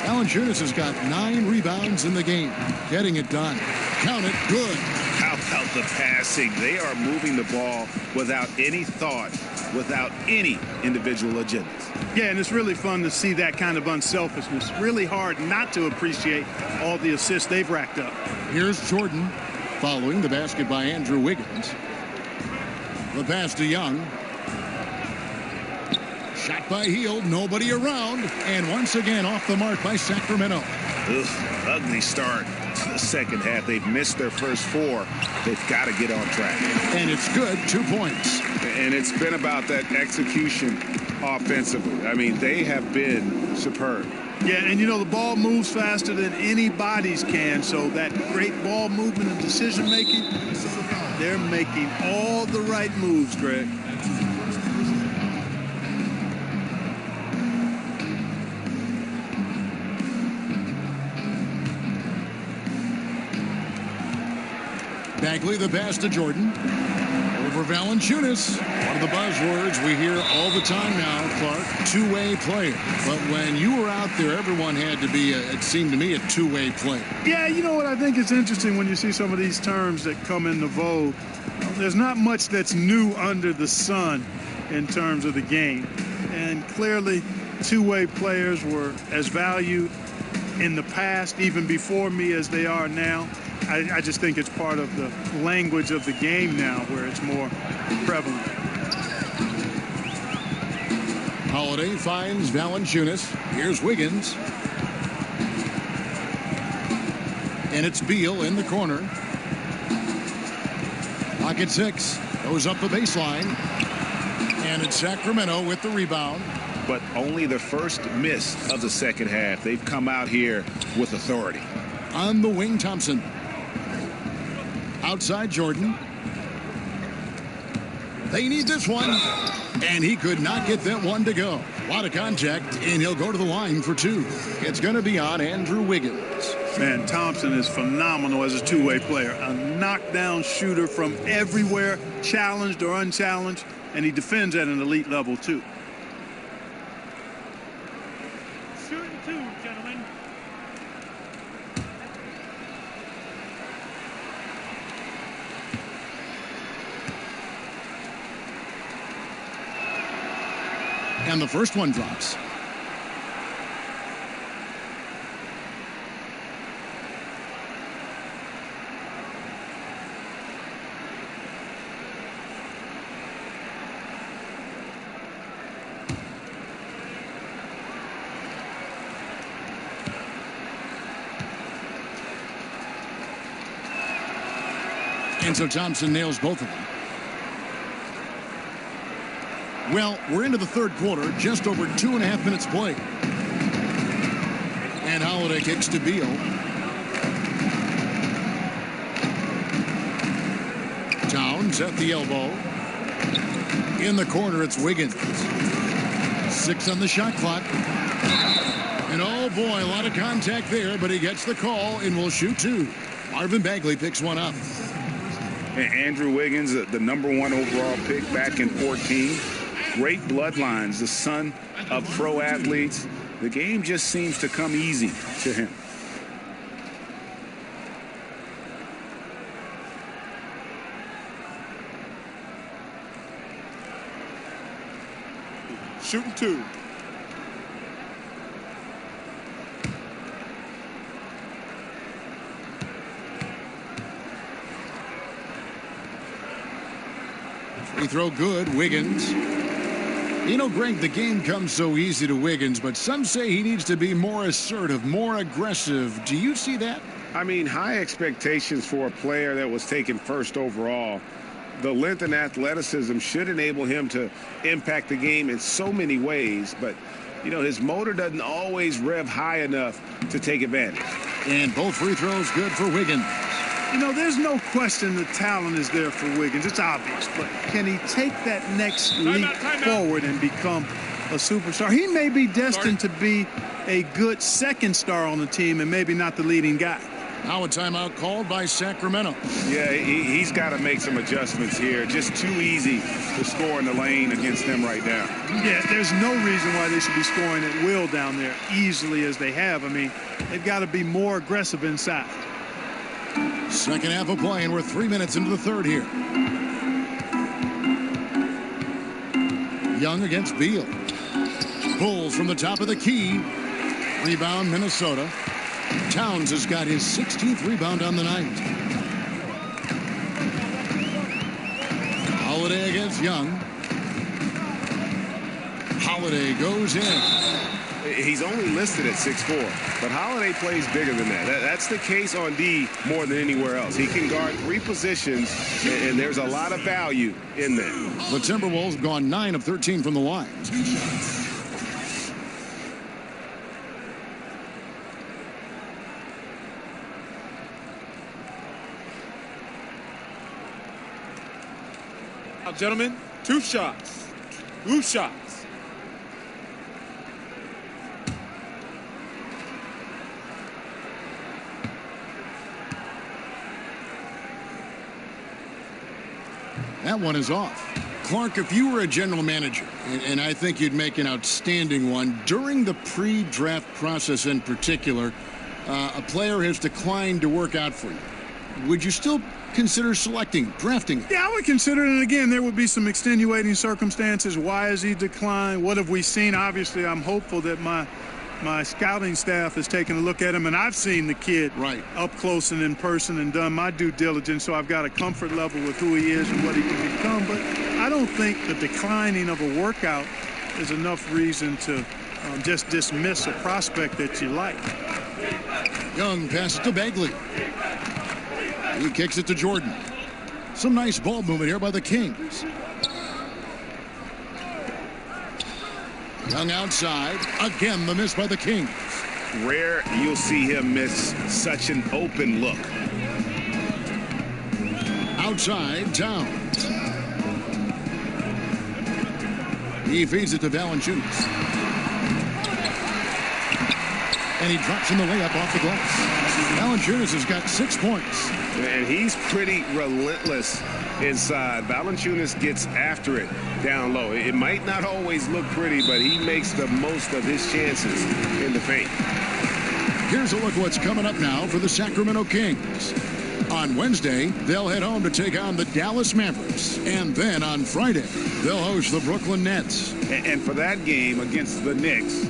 Valanciunas has got 9 rebounds in the game. Getting it done. Count it. Good. How about the passing? They are moving the ball without any thought, without any individual agendas. Yeah, and it's really fun to see that kind of unselfishness. Really hard not to appreciate all the assists they've racked up. Here's Jordan following the basket by Andrew Wiggins. The pass to Young. Shot by Hield, nobody around, and once again off the mark by Sacramento. Ugly start to the second half. They've missed their first 4. They've got to get on track. And it's good, 2 points. And it's been about that execution offensively. I mean, they have been superb. Yeah, and you know, the ball moves faster than anybody's can, so that great ball movement and decision making, they're making all the right moves, Greg. Bagley the pass to Jordan. Over Valanciunas. One of the buzzwords we hear all the time now, Clark, two-way player. But when you were out there, everyone had to be, it seemed to me, a two-way player. Yeah, you know what I think is interesting when you see some of these terms that come into vogue. There's not much that's new under the sun in terms of the game. And clearly, two-way players were as valued in the past, even before me, as they are now. I just think it's part of the language of the game now where it's more prevalent. Holiday finds Valanciunas. Here's Wiggins. And it's Beal in the corner. Pocket 6. Goes up the baseline. And it's Sacramento with the rebound. But only the first miss of the second half. They've come out here with authority. On the wing, Thompson. Outside Jordan. They need this one. And he could not get that one to go. A lot of contact, and he'll go to the line for 2. It's going to be on Andrew Wiggins. Man, Thompson is phenomenal as a two-way player. A knockdown shooter from everywhere, challenged or unchallenged, and he defends at an elite level, too. Shooting 2, gentlemen. And the first one drops. And so Thompson nails both of them. Well, we're into the third quarter, just over 2.5 minutes played. And Holiday kicks to Beal. Towns at the elbow. In the corner, it's Wiggins. 6 on the shot clock. And oh boy, a lot of contact there, but he gets the call and will shoot 2. Marvin Bagley picks one up. And Andrew Wiggins, the #1 overall pick back in 14. Great bloodlines, the son of pro athletes. The game just seems to come easy to him. Shooting 2. Free throw good, Wiggins. You know, Greg, the game comes so easy to Wiggins, but some say he needs to be more assertive, more aggressive. Do you see that? I mean, high expectations for a player that was taken first overall. The length and athleticism should enable him to impact the game in so many ways, but you know, his motor doesn't always rev high enough to take advantage. And both free throws good for Wiggins. You know, there's no question the talent is there for Wiggins. It's obvious. But can he take that next leap forward and become a superstar? He may be destined to be a good second star on the team and maybe not the leading guy. Now a timeout called by Sacramento. Yeah, he's got to make some adjustments here. Just too easy to score in the lane against them right now. Yeah, there's no reason why they should be scoring at will down there easily as they have. I mean, they've got to be more aggressive inside. Second half of play, and we're 3 minutes into the third here. Young against Beal. Bulls from the top of the key. Rebound, Minnesota. Towns has got his 16th rebound on the night. Holiday against Young. Holiday goes in. He's only listed at 6'4", but Holiday plays bigger than that. That's the case on D more than anywhere else. He can guard 3 positions, and there's a lot of value in that. The Timberwolves have gone 9 of 13 from the line. Now, gentlemen, 2 shots. 2 shots. That one is off. Clark, if you were a general manager, and I think you'd make an outstanding one, during the pre-draft process in particular, a player has declined to work out for you. Would you still consider drafting? Yeah, I would consider it. And again, there would be some extenuating circumstances. Why has he declined? What have we seen? Obviously, I'm hopeful that my scouting staff has taken a look at him, and I've seen the kid up close and in person and done my due diligence, so I've got a comfort level with who he is and what he can become. But I don't think the declining of a workout is enough reason to just dismiss a prospect that you like. Young passes to Bagley. He kicks it to Jordan. Some nice ball movement here by the Kings. Young outside. Again, the miss by the Kings. Rare you'll see him miss such an open look. Outside, Towns. He feeds it to Valanciunas. And he drops in the layup off the glass. Valanciunas has got 6 points. And he's pretty relentless inside. Valanciunas gets after it down low. It might not always look pretty, but he makes the most of his chances in the paint. Here's a look at what's coming up now for the Sacramento Kings. On Wednesday, they'll head home to take on the Dallas Mavericks. And then on Friday, they'll host the Brooklyn Nets. And for that game against the Knicks,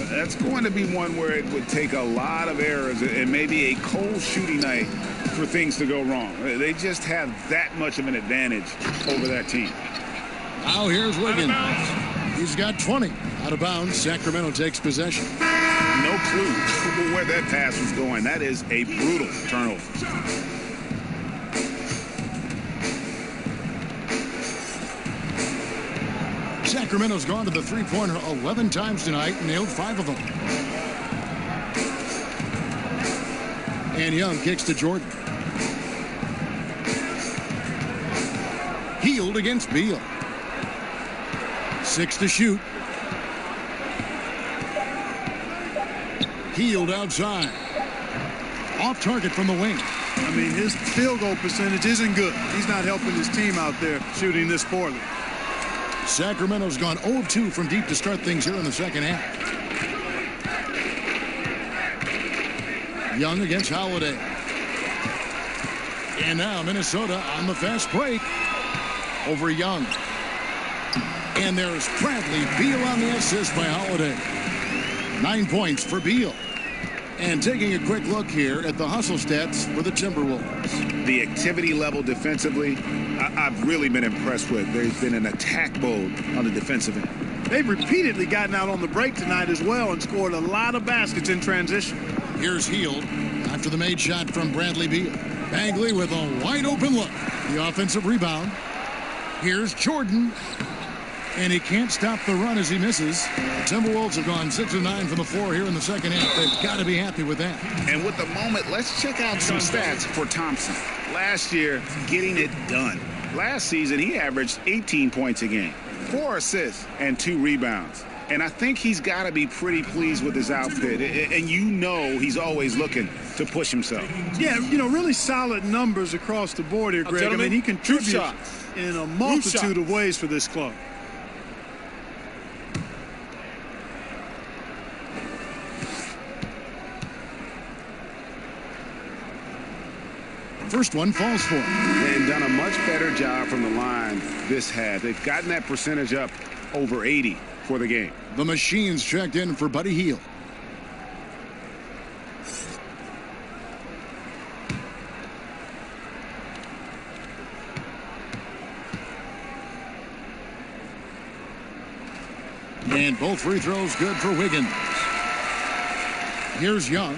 that's going to be one where it would take a lot of errors and maybe a cold shooting night for things to go wrong. They just have that much of an advantage over that team. Now here's Wiggins. He's got 20. Out of bounds, Sacramento takes possession. No clue where that pass was going. That is a brutal turnover. Sacramento's gone to the three-pointer 11 times tonight and nailed 5 of them. And Young kicks to Jordan. Hield against Beal. 6 to shoot. Hield outside. Off target from the wing. I mean, his field goal percentage isn't good. He's not helping his team out there shooting this poorly. Sacramento's gone 0 of 2 from deep to start things here in the second half. Young against Holiday. And now Minnesota on the fast break over Young. And there's Bradley Beal on the assist by Holiday. 9 points for Beal. And taking a quick look here at the hustle stats for the Timberwolves. The activity level defensively, I've really been impressed with. There's been an attack mode on the defensive end. They've repeatedly gotten out on the break tonight as well and scored a lot of baskets in transition. Here's Hield after the made shot from Bradley Beal. Bagley with a wide open look. The offensive rebound. Here's Jordan. And he can't stop the run as he misses. The Timberwolves have gone 6 of 9 from the floor here in the second half. They've got to be happy with that. And with the moment, let's check out some stats for Thompson. Last year, getting it done. Last season, he averaged 18 points a game, 4 assists, and 2 rebounds. And I think he's got to be pretty pleased with his outfit. And you know he's always looking to push himself. Yeah, you know, really solid numbers across the board here, Greg. I mean, he contributes in a multitude of ways for this club. First one falls for him. And done a much better job from the line this half. They've gotten that percentage up over 80 for the game. The Machines checked in for Buddy Hield. And both free throws good for Wiggins. Here's Young.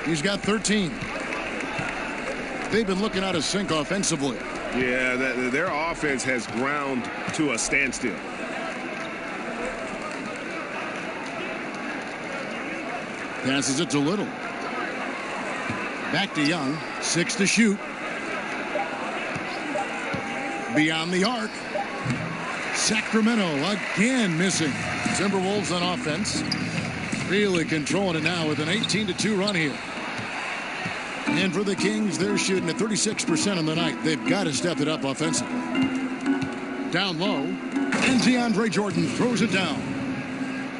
He's got 13. They've been looking out of sync offensively. Yeah, their offense has ground to a standstill. Passes it to Little. Back to Young. 6 to shoot. Beyond the arc. Sacramento again missing. Timberwolves on offense. Really controlling it now with an 18-2 run here. And for the Kings, they're shooting at 36% on the night. They've got to step it up offensively. Down low. And DeAndre Jordan throws it down.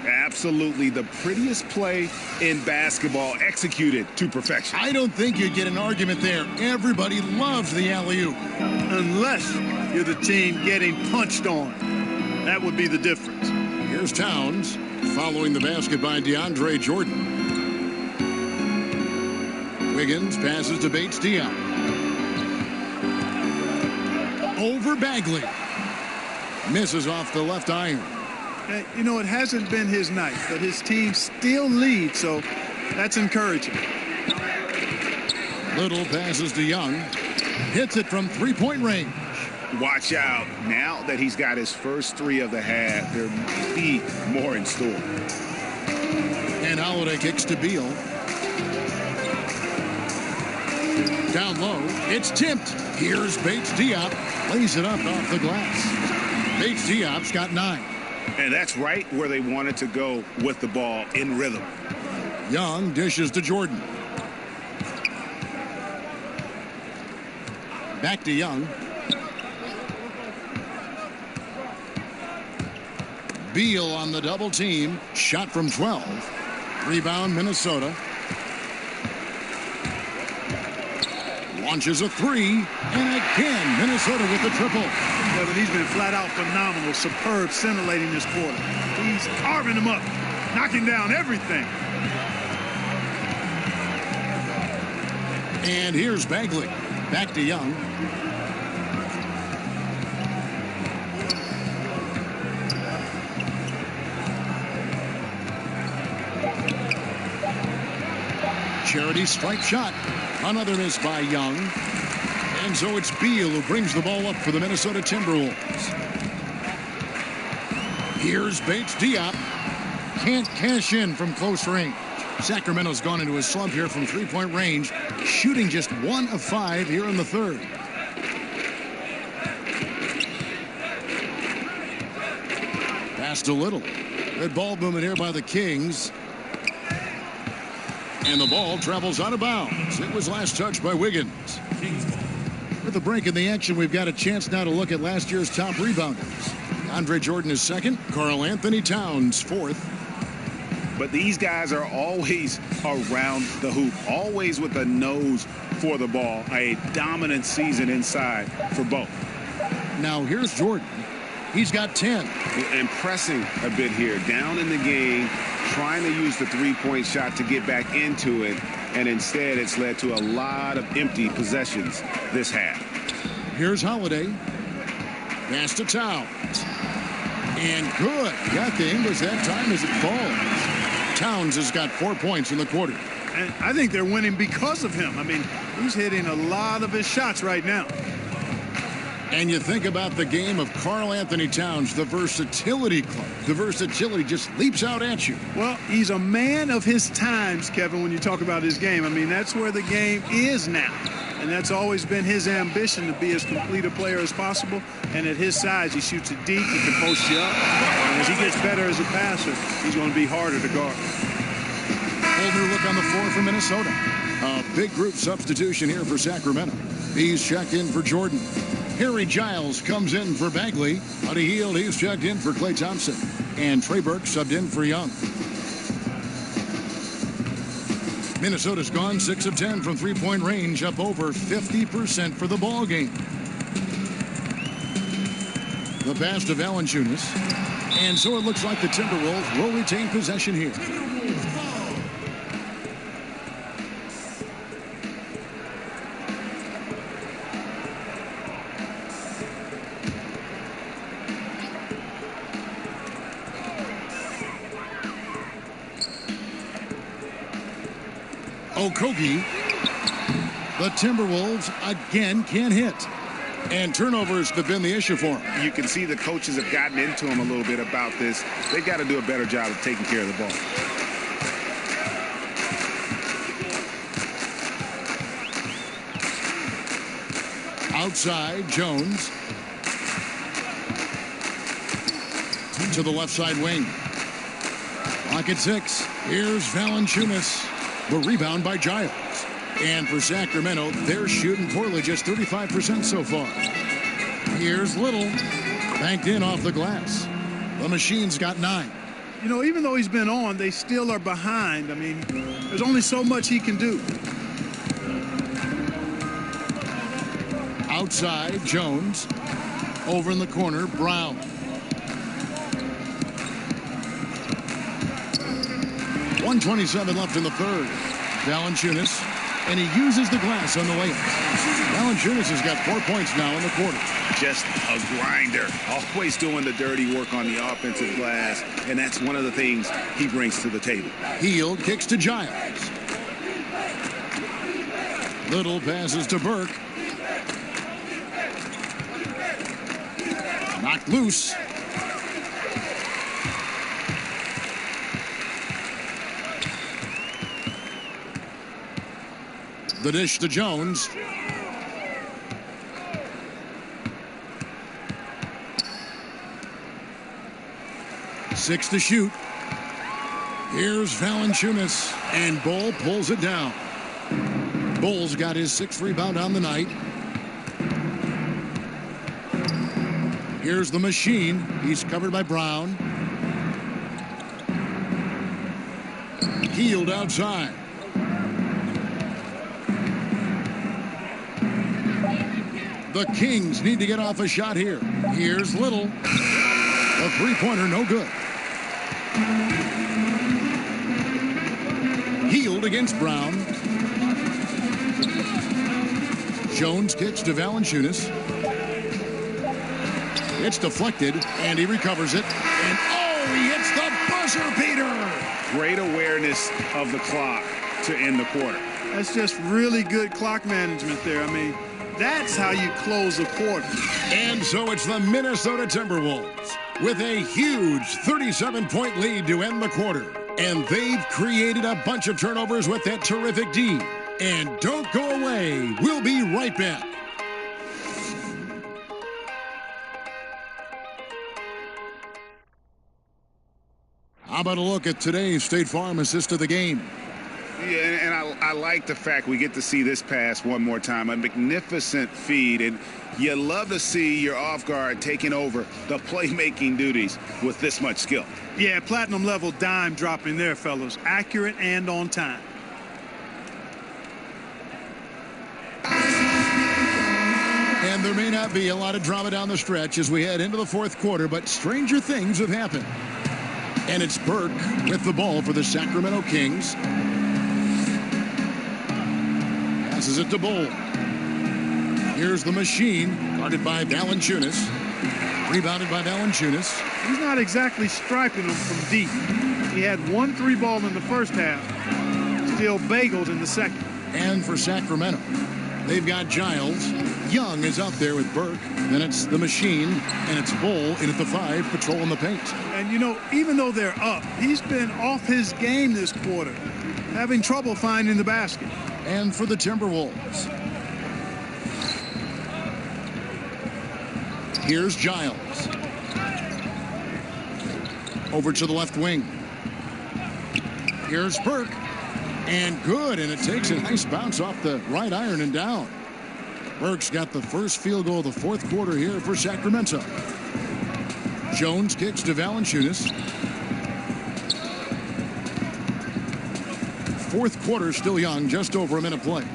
Absolutely the prettiest play in basketball, executed to perfection. I don't think you'd get an argument there. Everybody loves the alley-oop. Unless you're the team getting punched on. That would be the difference. Here's Towns following the basket by DeAndre Jordan. Wiggins passes to Bates-Diop. Over Bagley. Misses off the left iron. You know, it hasn't been his night, but his team still leads, so that's encouraging. Little passes to Young. Hits it from three-point range. Watch out. Now that he's got his first 3 of the half, there might be more in store. And Holiday kicks to Beal. Down low. It's tipped. Here's Bates-Diop. Lays it up off the glass. Bates-Diop's got 9. And that's right where they wanted to go with the ball, in rhythm. Young dishes to Jordan. Back to Young. Beal on the double team. Shot from 12. Rebound, Minnesota. Launches a 3. And again, Minnesota with the triple. Yeah, but he's been flat out phenomenal. Superb, scintillating this quarter. He's carving them up, knocking down everything. And here's Bagley. Back to Young. Charity strike shot. Another miss by Young. And so it's Beal who brings the ball up for the Minnesota Timberwolves. Here's Bates-Diop. Can't cash in from close range. Sacramento's gone into a slump here from three-point range, shooting just 1 of 5 here in the third. Pass to Little. Good ball movement here by the Kings. And the ball travels out of bounds. It was last touched by Wiggins. With a break in the action, we've got a chance now to look at last year's top rebounders. Andre Jordan is second. Karl Anthony Towns fourth. But these guys are always around the hoop, always with a nose for the ball. A dominant season inside for both. Now here's Jordan. He's got 10. Impressing a bit here. Down in the game, trying to use the three-point shot to get back into it. And instead, it's led to a lot of empty possessions this half. Here's Holiday. Pass to Towns. And good. Got the English that time as it falls. Towns has got 4 points in the quarter. And I think they're winning because of him. I mean, he's hitting a lot of his shots right now. And you think about the game of Karl Anthony Towns, the versatility club. The versatility just leaps out at you. Well, he's a man of his times, Kevin, when you talk about his game. I mean, that's where the game is now. And that's always been his ambition, to be as complete a player as possible. And at his size, he shoots it deep, he can post you up. And as he gets better as a passer, he's going to be harder to guard. Whole new look on the floor for Minnesota. A big group substitution here for Sacramento. He's checked in for Jordan. Harry Giles comes in for Bagley. Buddy Hield, he's checked in for Klay Thompson. And Trey Burke subbed in for Young. Minnesota's gone 6 of 10 from three-point range, up over 50% for the ball game. The pass to Valanciunas. And so it looks like the Timberwolves will retain possession here. Okogie. The Timberwolves again can't hit. And turnovers have been the issue for him. You can see the coaches have gotten into him a little bit about this. They've got to do a better job of taking care of the ball. Outside, Jones. To the left side wing. Clock at 6. Here's Valanciunas. The rebound by Giles. And for Sacramento, they're shooting poorly, just 35% so far. Here's Little. Banked in off the glass. The Machine's got 9. You know, even though he's been on, they still are behind. I mean, there's only so much he can do. Outside, Jones. Over in the corner, Brown. .127 left in the third. Valanciunas, and he uses the glass on the layup. Valanciunas has got 4 points now in the quarter. Just a grinder, always doing the dirty work on the offensive glass, and that's one of the things he brings to the table. Hield kicks to Giles. Little passes to Burke. Knocked loose. The dish to Jones. Six to shoot. Here's Valanciunas, and Bull pulls it down. Bull's got his 6th rebound on the night. Here's the Machine. He's covered by Brown. Hield outside. The Kings need to get off a shot here. Here's Little. A three-pointer, no good. Hield against Brown. Jones kicks to Valanciunas. It's deflected, and he recovers it. And, oh, he hits the buzzer beater! Great awareness of the clock to end the quarter. That's just really good clock management there. I mean, that's how you close a quarter. And so it's the Minnesota Timberwolves with a huge 37-point lead to end the quarter. And they've created a bunch of turnovers with that terrific D. And don't go away. We'll be right back. How about a look at today's State Farm assist of the game? Yeah, and I like the fact we get to see this pass one more time. A magnificent feed, and you love to see your off guard taking over the playmaking duties with this much skill. Yeah, platinum level dime dropping there, fellas. Accurate and on time. And there may not be a lot of drama down the stretch as we head into the fourth quarter, but stranger things have happened. And it's Burke with the ball for the Sacramento Kings. Passes it to Bull. Here's the Machine, guarded by Valanciunas. Rebounded by Valanciunas. He's not exactly striping them from deep. He had 1 3-ball in the first half. Still bagels in the second. And for Sacramento, they've got Giles, Young is out there with Burke. Then it's the machine, and it's Bull in at the 5, patrolling the paint. And, you know, even though they're up, he's been off his game this quarter, having trouble finding the basket. And for the Timberwolves, here's Giles. Over to the left wing. Here's Burke. And good, and it takes a nice bounce off the right iron and down. Burke's got the first field goal of the fourth quarter here for Sacramento. Jones kicks to Valanciunas. Fourth quarter still young, just over a minute play.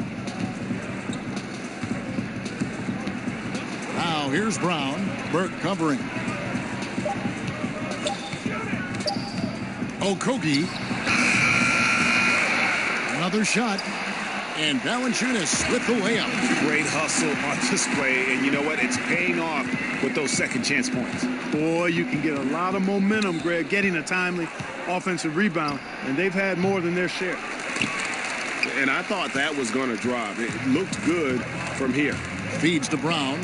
Now here's Brown. Burke covering. Okogie. Another shot. And Valanciunas with the layup. Great hustle on display. And you know what? It's paying off with those second chance points. Boy, you can get a lot of momentum, Greg, getting a timely offensive rebound. And they've had more than their share. And I thought that was going to drop. It looked good from here. Feeds to Brown.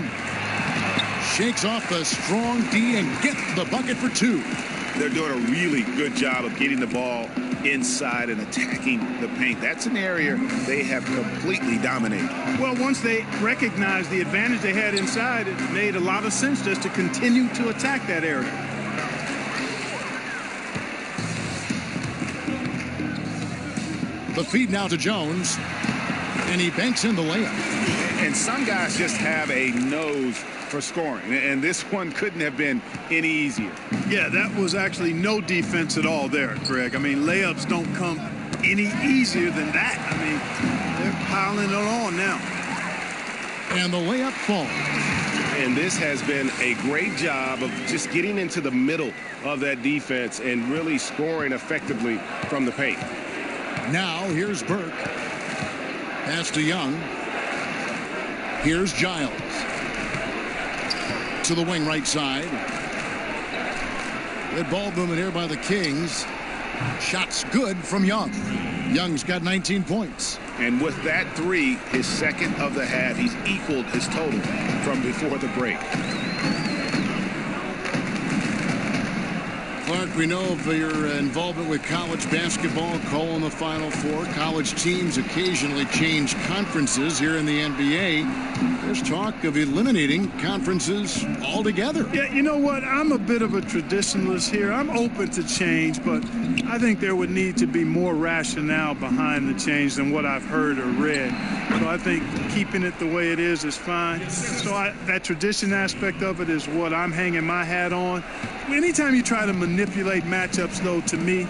Shakes off the strong D and gets the bucket for 2. They're doing a really good job of getting the ball inside and attacking the paint. That's an area they have completely dominated. Well, once they recognized the advantage they had inside, it made a lot of sense just to continue to attack that area. The feed now to Jones, and he banks in the layup. And some guys just have a nose for scoring, and this one couldn't have been any easier. Yeah, that was actually no defense at all there, Greg. I mean, layups don't come any easier than that. I mean, they're piling it on now. And the layup falls. And this has been a great job of just getting into the middle of that defense and really scoring effectively from the paint. Now here's Burke. Pass to Young. Here's Giles. To the wing right side. Good ball movement here by the Kings. Shots good from Young. Young's got 19 points. And with that 3, his second of the half, he's equaled his total from before the break. Clark, we know of your involvement with college basketball, calling the Final Four. College teams occasionally change conferences here in the NBA. There's talk of eliminating conferences altogether. Yeah, you know what? I'm a bit of a traditionalist here. I'm open to change, but I think there would need to be more rationale behind the change than what I've heard or read. So I think keeping it the way it is fine. So that tradition aspect of it is what I'm hanging my hat on. Anytime you try to manipulate matchups, though, to me,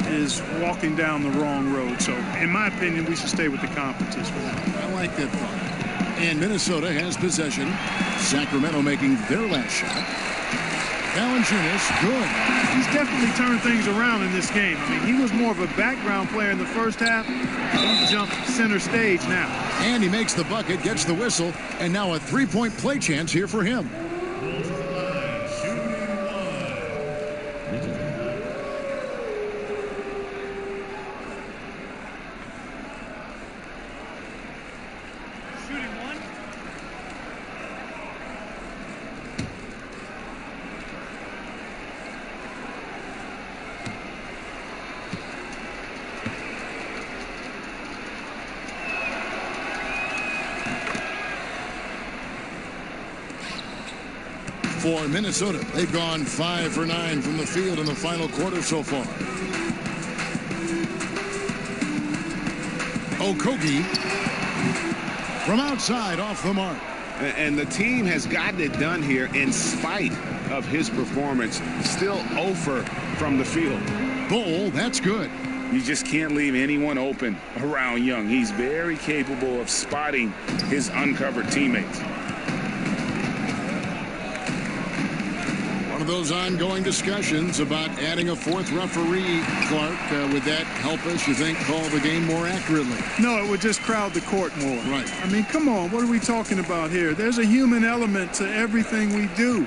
is walking down the wrong road. So, in my opinion, we should stay with the conferences for that. I like that thought. And Minnesota has possession. Sacramento making their last shot. Valanciunas, good. He's definitely turned things around in this game. I mean, he was more of a background player in the first half. He's jumped center stage now. And he makes the bucket, gets the whistle, and now a three-point play chance here for him. For Minnesota, they've gone 5 for 9 from the field in the final quarter so far. Okogie from outside off the mark. And the team has gotten it done here in spite of his performance. Still 0 from the field. Bull, that's good. You just can't leave anyone open around Young. He's very capable of spotting his uncovered teammates. One of those ongoing discussions about adding a fourth referee, Clark. Would that help us, you think, call the game more accurately? No, it would just crowd the court more. Right. I mean, come on, what are we talking about here? There's a human element to everything we do.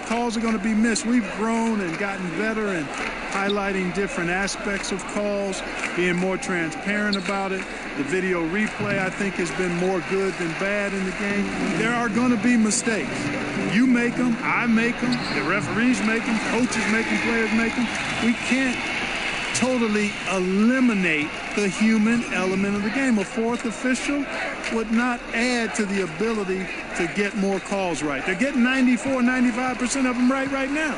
calls are going to be missed. We've grown and gotten better and highlighting different aspects of calls, being more transparent about it. The video replay, I think, has been more good than bad in the game. There are going to be mistakes. You make them, I make them, the referees make them, coaches make them, players make them. We can't totally eliminate the human element of the game. A fourth official would not add to the ability to get more calls right. They're getting 94, 95% of them right now.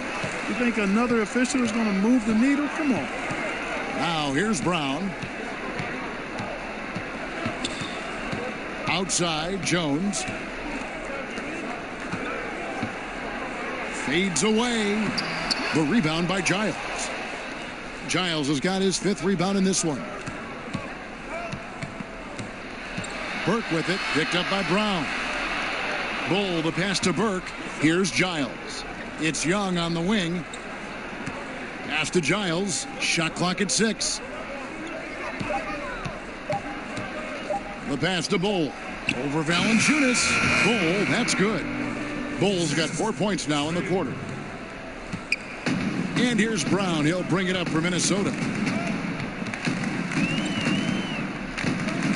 You think another official is going to move the needle? Come on. Now here's Brown. Outside, Jones. Fades away. The rebound by Giles. Giles has got his 5th rebound in this one. Burke with it, picked up by Brown. Bull, the pass to Burke. Here's Giles. It's Young on the wing. Pass to Giles. Shot clock at 6. The pass to Bull. Over Valanciunas. Bull, that's good. Bull's got 4 points now in the quarter. And here's Brown. He'll bring it up for Minnesota.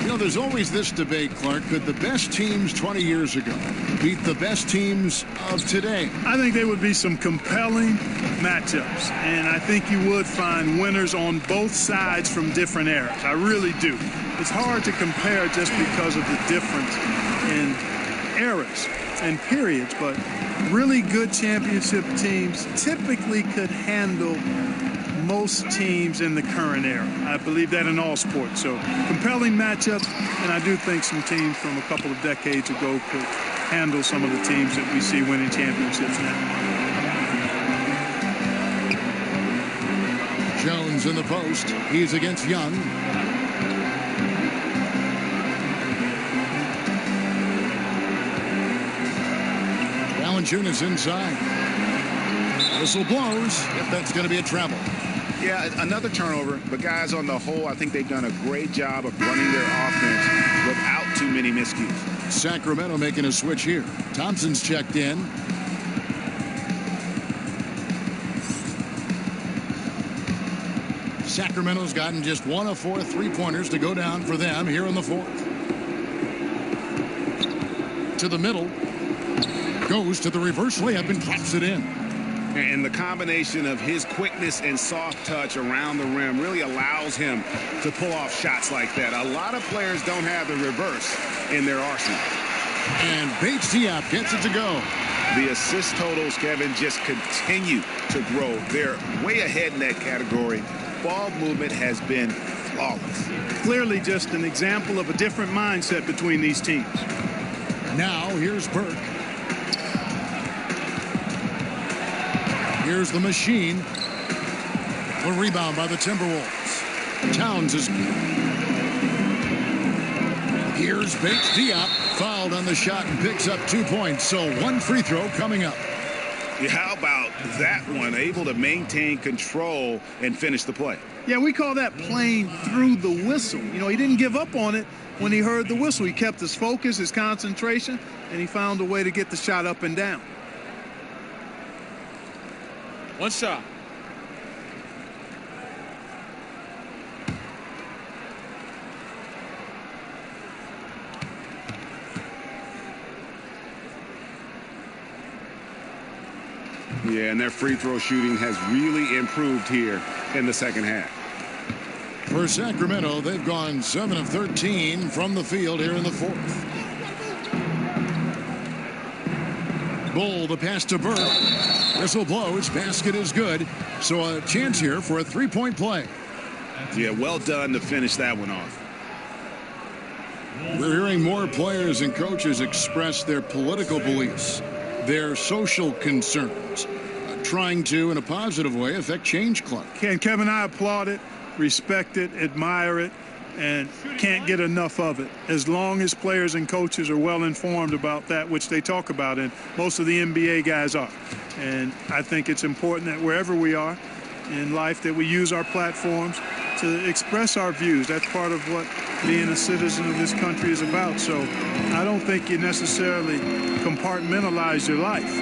You know, there's always this debate, Clark. Could the best teams 20 years ago beat the best teams of today? I think there would be some compelling matchups, and I think you would find winners on both sides from different eras. I really do. It's hard to compare just because of the difference in eras and periods, but really good championship teams typically could handle most teams in the current era. I believe that in all sports. So compelling matchups, and I do think some teams from a couple of decades ago could handle some of the teams that we see winning championships now. Jones in the post. He's against Young. Valanciunas inside. Whistle blows. If that's going to be a travel. Yeah, another turnover. But guys, on the whole, I think they've done a great job of running their offense without too many miscues. Sacramento making a switch here. Thompson's checked in. Sacramento's gotten just 1 of 4 3-pointers to go down for them here in the 4th. To the middle. Goes to the reverse layup and drops it in. And the combination of his quickness and soft touch around the rim really allows him to pull off shots like that. A lot of players don't have the reverse in their arsenal. And Bates-Diop gets it to go. The assist totals, Kevin, just continue to grow. They're way ahead in that category. Ball movement has been flawless. Clearly just an example of a different mindset between these teams. Now here's Burke. Here's the machine. A rebound by the Timberwolves. Towns is. Here's Bates-Diop. Fouled on the shot and picks up 2 points. So 1 free throw coming up. Yeah, how about that one? Able to maintain control and finish the play. Yeah, we call that playing through the whistle. You know, he didn't give up on it when he heard the whistle. He kept his focus, his concentration, and he found a way to get the shot up and down. One shot. Yeah, and their free throw shooting has really improved here in the second half. For Sacramento, they've gone 7 of 13 from the field here in the 4th. Bull, the pass to Burke. Whistle blows. Basket is good. So a chance here for a 3-point play. Yeah, well done to finish that one off. We're hearing more players and coaches express their political beliefs, their social concerns, trying to, in a positive way, affect change, Clark. And Kevin, I applaud it, respect it, admire it, and can't get enough of it. As long as players and coaches are well informed about that, which they talk about, and most of the NBA guys are. And I think it's important that wherever we are in life that we use our platforms to express our views. That's part of what being a citizen of this country is about. So I don't think you necessarily compartmentalize your life.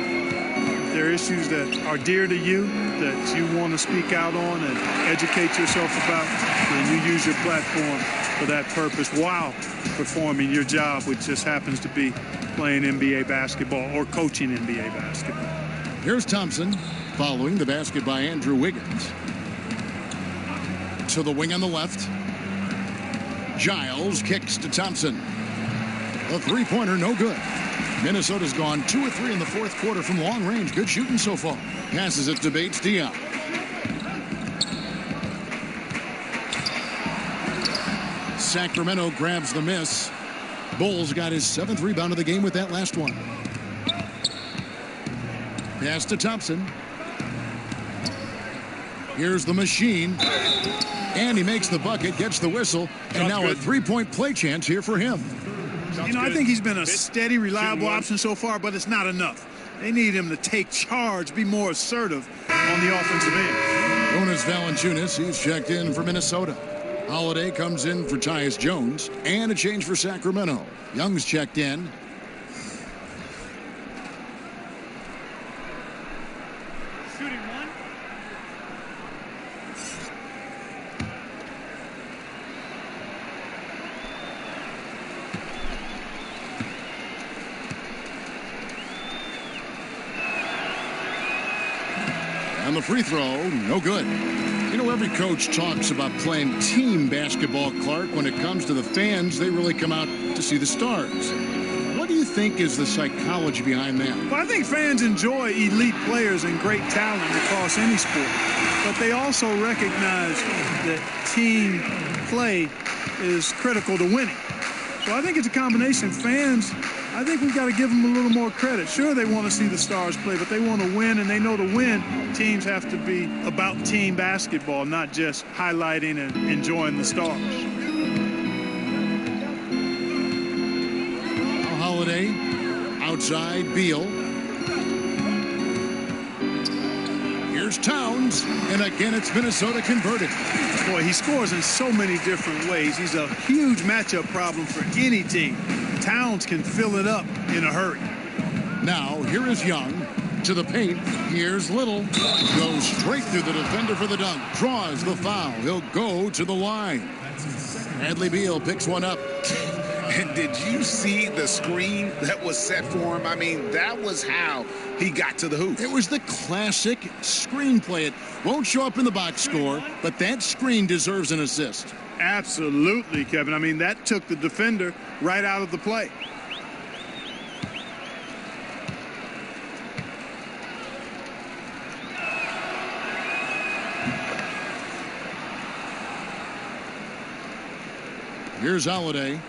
If there are issues that are dear to you, that you want to speak out on and educate yourself about, then you use your platform for that purpose while performing your job, which just happens to be playing NBA basketball or coaching NBA basketball. Here's Thompson following the basket by Andrew Wiggins. To the wing on the left. Giles kicks to Thompson. A three-pointer, no good. Minnesota's gone 2 of 3 in the fourth quarter from long range. Good shooting so far. Passes it to Bates-Diop. Sacramento grabs the miss. Bulls got his 7th rebound of the game with that last one. Pass to Thompson. Here's the machine. And he makes the bucket, gets the whistle, and now a three-point play chance here for him. You know, I think he's been a steady, reliable option so far, but it's not enough. They need him to take charge, be more assertive on the offensive end. Jonas Valanciunas, he's checked in for Minnesota. Holiday comes in for Tyus Jones, and a change for Sacramento. Young's checked in. Shooting one. And the free throw, no good. You know, every coach talks about playing team basketball, Clark. When it comes to the fans, they really come out to see the stars. What do you think is the psychology behind that? Well, I think fans enjoy elite players and great talent across any sport. But they also recognize that team play is critical to winning. So I think it's a combination. Fans, I think we've got to give them a little more credit. Sure, they want to see the stars play, but they want to win, and they know to win, teams have to be about team basketball, not just highlighting and enjoying the stars. Holiday, outside, Beal. Here's Towns, and again it's Minnesota converted. Boy, he scores in so many different ways. He's a huge matchup problem for any team. Towns can fill it up in a hurry. Now, here is Young to the paint. Here's Little. Goes straight through the defender for the dunk. Draws the foul. He'll go to the line. Bradley Beal picks one up. And did you see the screen that was set for him? I mean, that was how he got to the hoop. It was the classic screenplay. It won't show up in the box score, but that screen deserves an assist. Absolutely, Kevin. I mean, that took the defender right out of the play. Here's Holiday.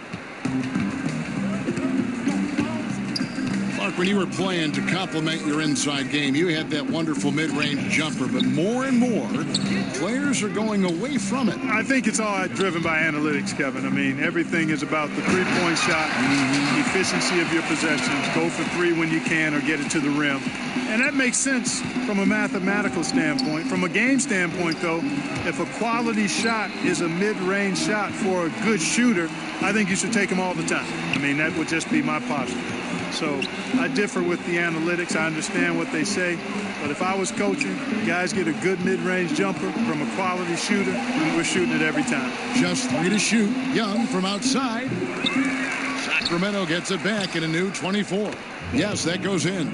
Clark, when you were playing to complement your inside game, you had that wonderful mid-range jumper, but more and more, players are going away from it. I think it's all driven by analytics, Kevin. I mean, everything is about the three-point shot, efficiency of your possessions, go for three when you can or get it to the rim. And that makes sense from a mathematical standpoint. From a game standpoint, though, if a quality shot is a mid-range shot for a good shooter, I think you should take them all the time. I mean, that would just be my posture. So I differ with the analytics. I understand what they say. But if I was coaching, guys get a good mid-range jumper from a quality shooter, and we're shooting it every time. Just 3 to shoot. Young from outside. Sacramento gets it back in a new 24. Yes, that goes in.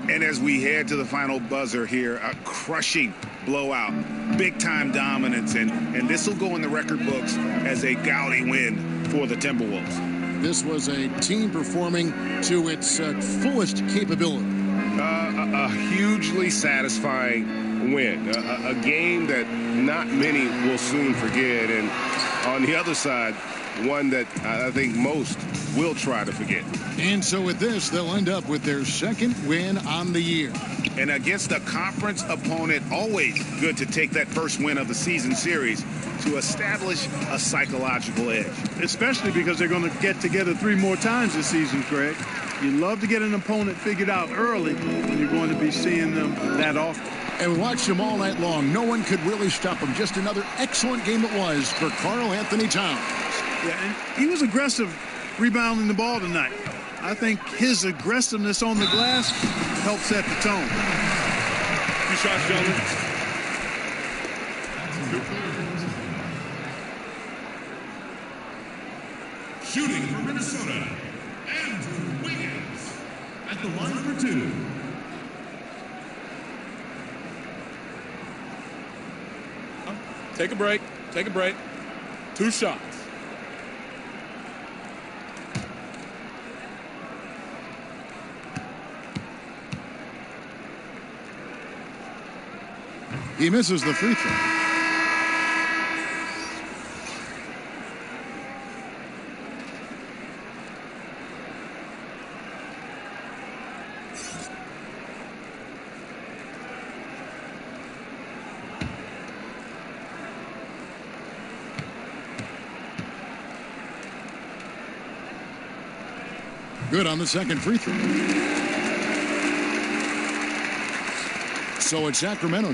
And as we head to the final buzzer here, a crushing blowout, big-time dominance, and this will go in the record books as a gaudy win for the Timberwolves. This was a team performing to its fullest capability. A hugely satisfying win, a game that not many will soon forget, and on the other side, one that I think most will try to forget. And so with this, they'll end up with their second win on the year. And against a conference opponent, always good to take that first win of the season series to establish a psychological edge. Especially because they're going to get together 3 more times this season, Craig. You love to get an opponent figured out early when you're going to be seeing them that often. And we watched them all night long. No one could really stop them. Just another excellent game it was for Karl Anthony Towns. Yeah, and he was aggressive rebounding the ball tonight. I think his aggressiveness on the glass helps set the tone. 2 shots, gentlemen. Shooting for Minnesota, Andrew Wiggins at the line for 2. Take a break. Take a break. 2 shots. He misses the free throw. Good on the second free throw. So it's Sacramento.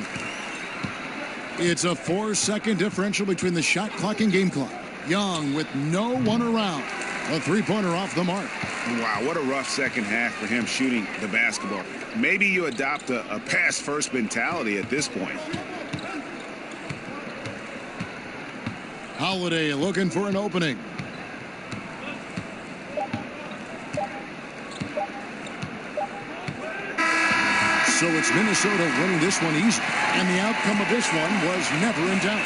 It's a 4-second differential between the shot clock and game clock. Young with no one around. A three-pointer off the mark. Wow, what a rough second half for him shooting the basketball. Maybe you adopt a pass-first mentality at this point. Holiday looking for an opening. So it's Minnesota winning this one easy. And the outcome of this one was never in doubt.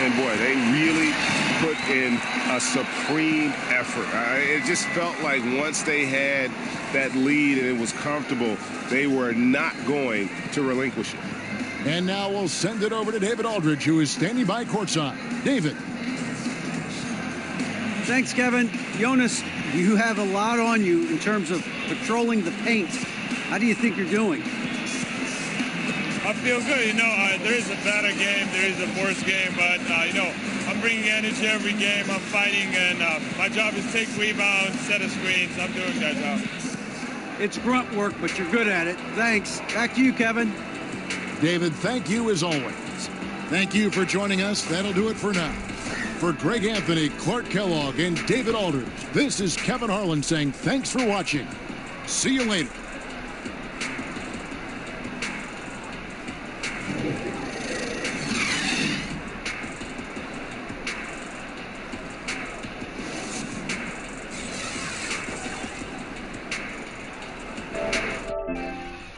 And boy, they really put in a supreme effort. It just felt like once they had that lead and it was comfortable, they were not going to relinquish it. And now we'll send it over to David Aldridge, who is standing by courtside. David. Thanks, Kevin. Jonas, you have a lot on you in terms of patrolling the paint. How do you think you're doing? I feel good. You know, there is a better game, there is a worse game, but, you know, I'm bringing energy every game. I'm fighting, and my job is take rebounds, set of screens. I'm doing that job. It's grunt work, but you're good at it. Thanks. Back to you, Kevin. David, thank you as always. Thank you for joining us. That'll do it for now. For Greg Anthony, Clark Kellogg, and David Aldridge, this is Kevin Harlan saying thanks for watching. See you later.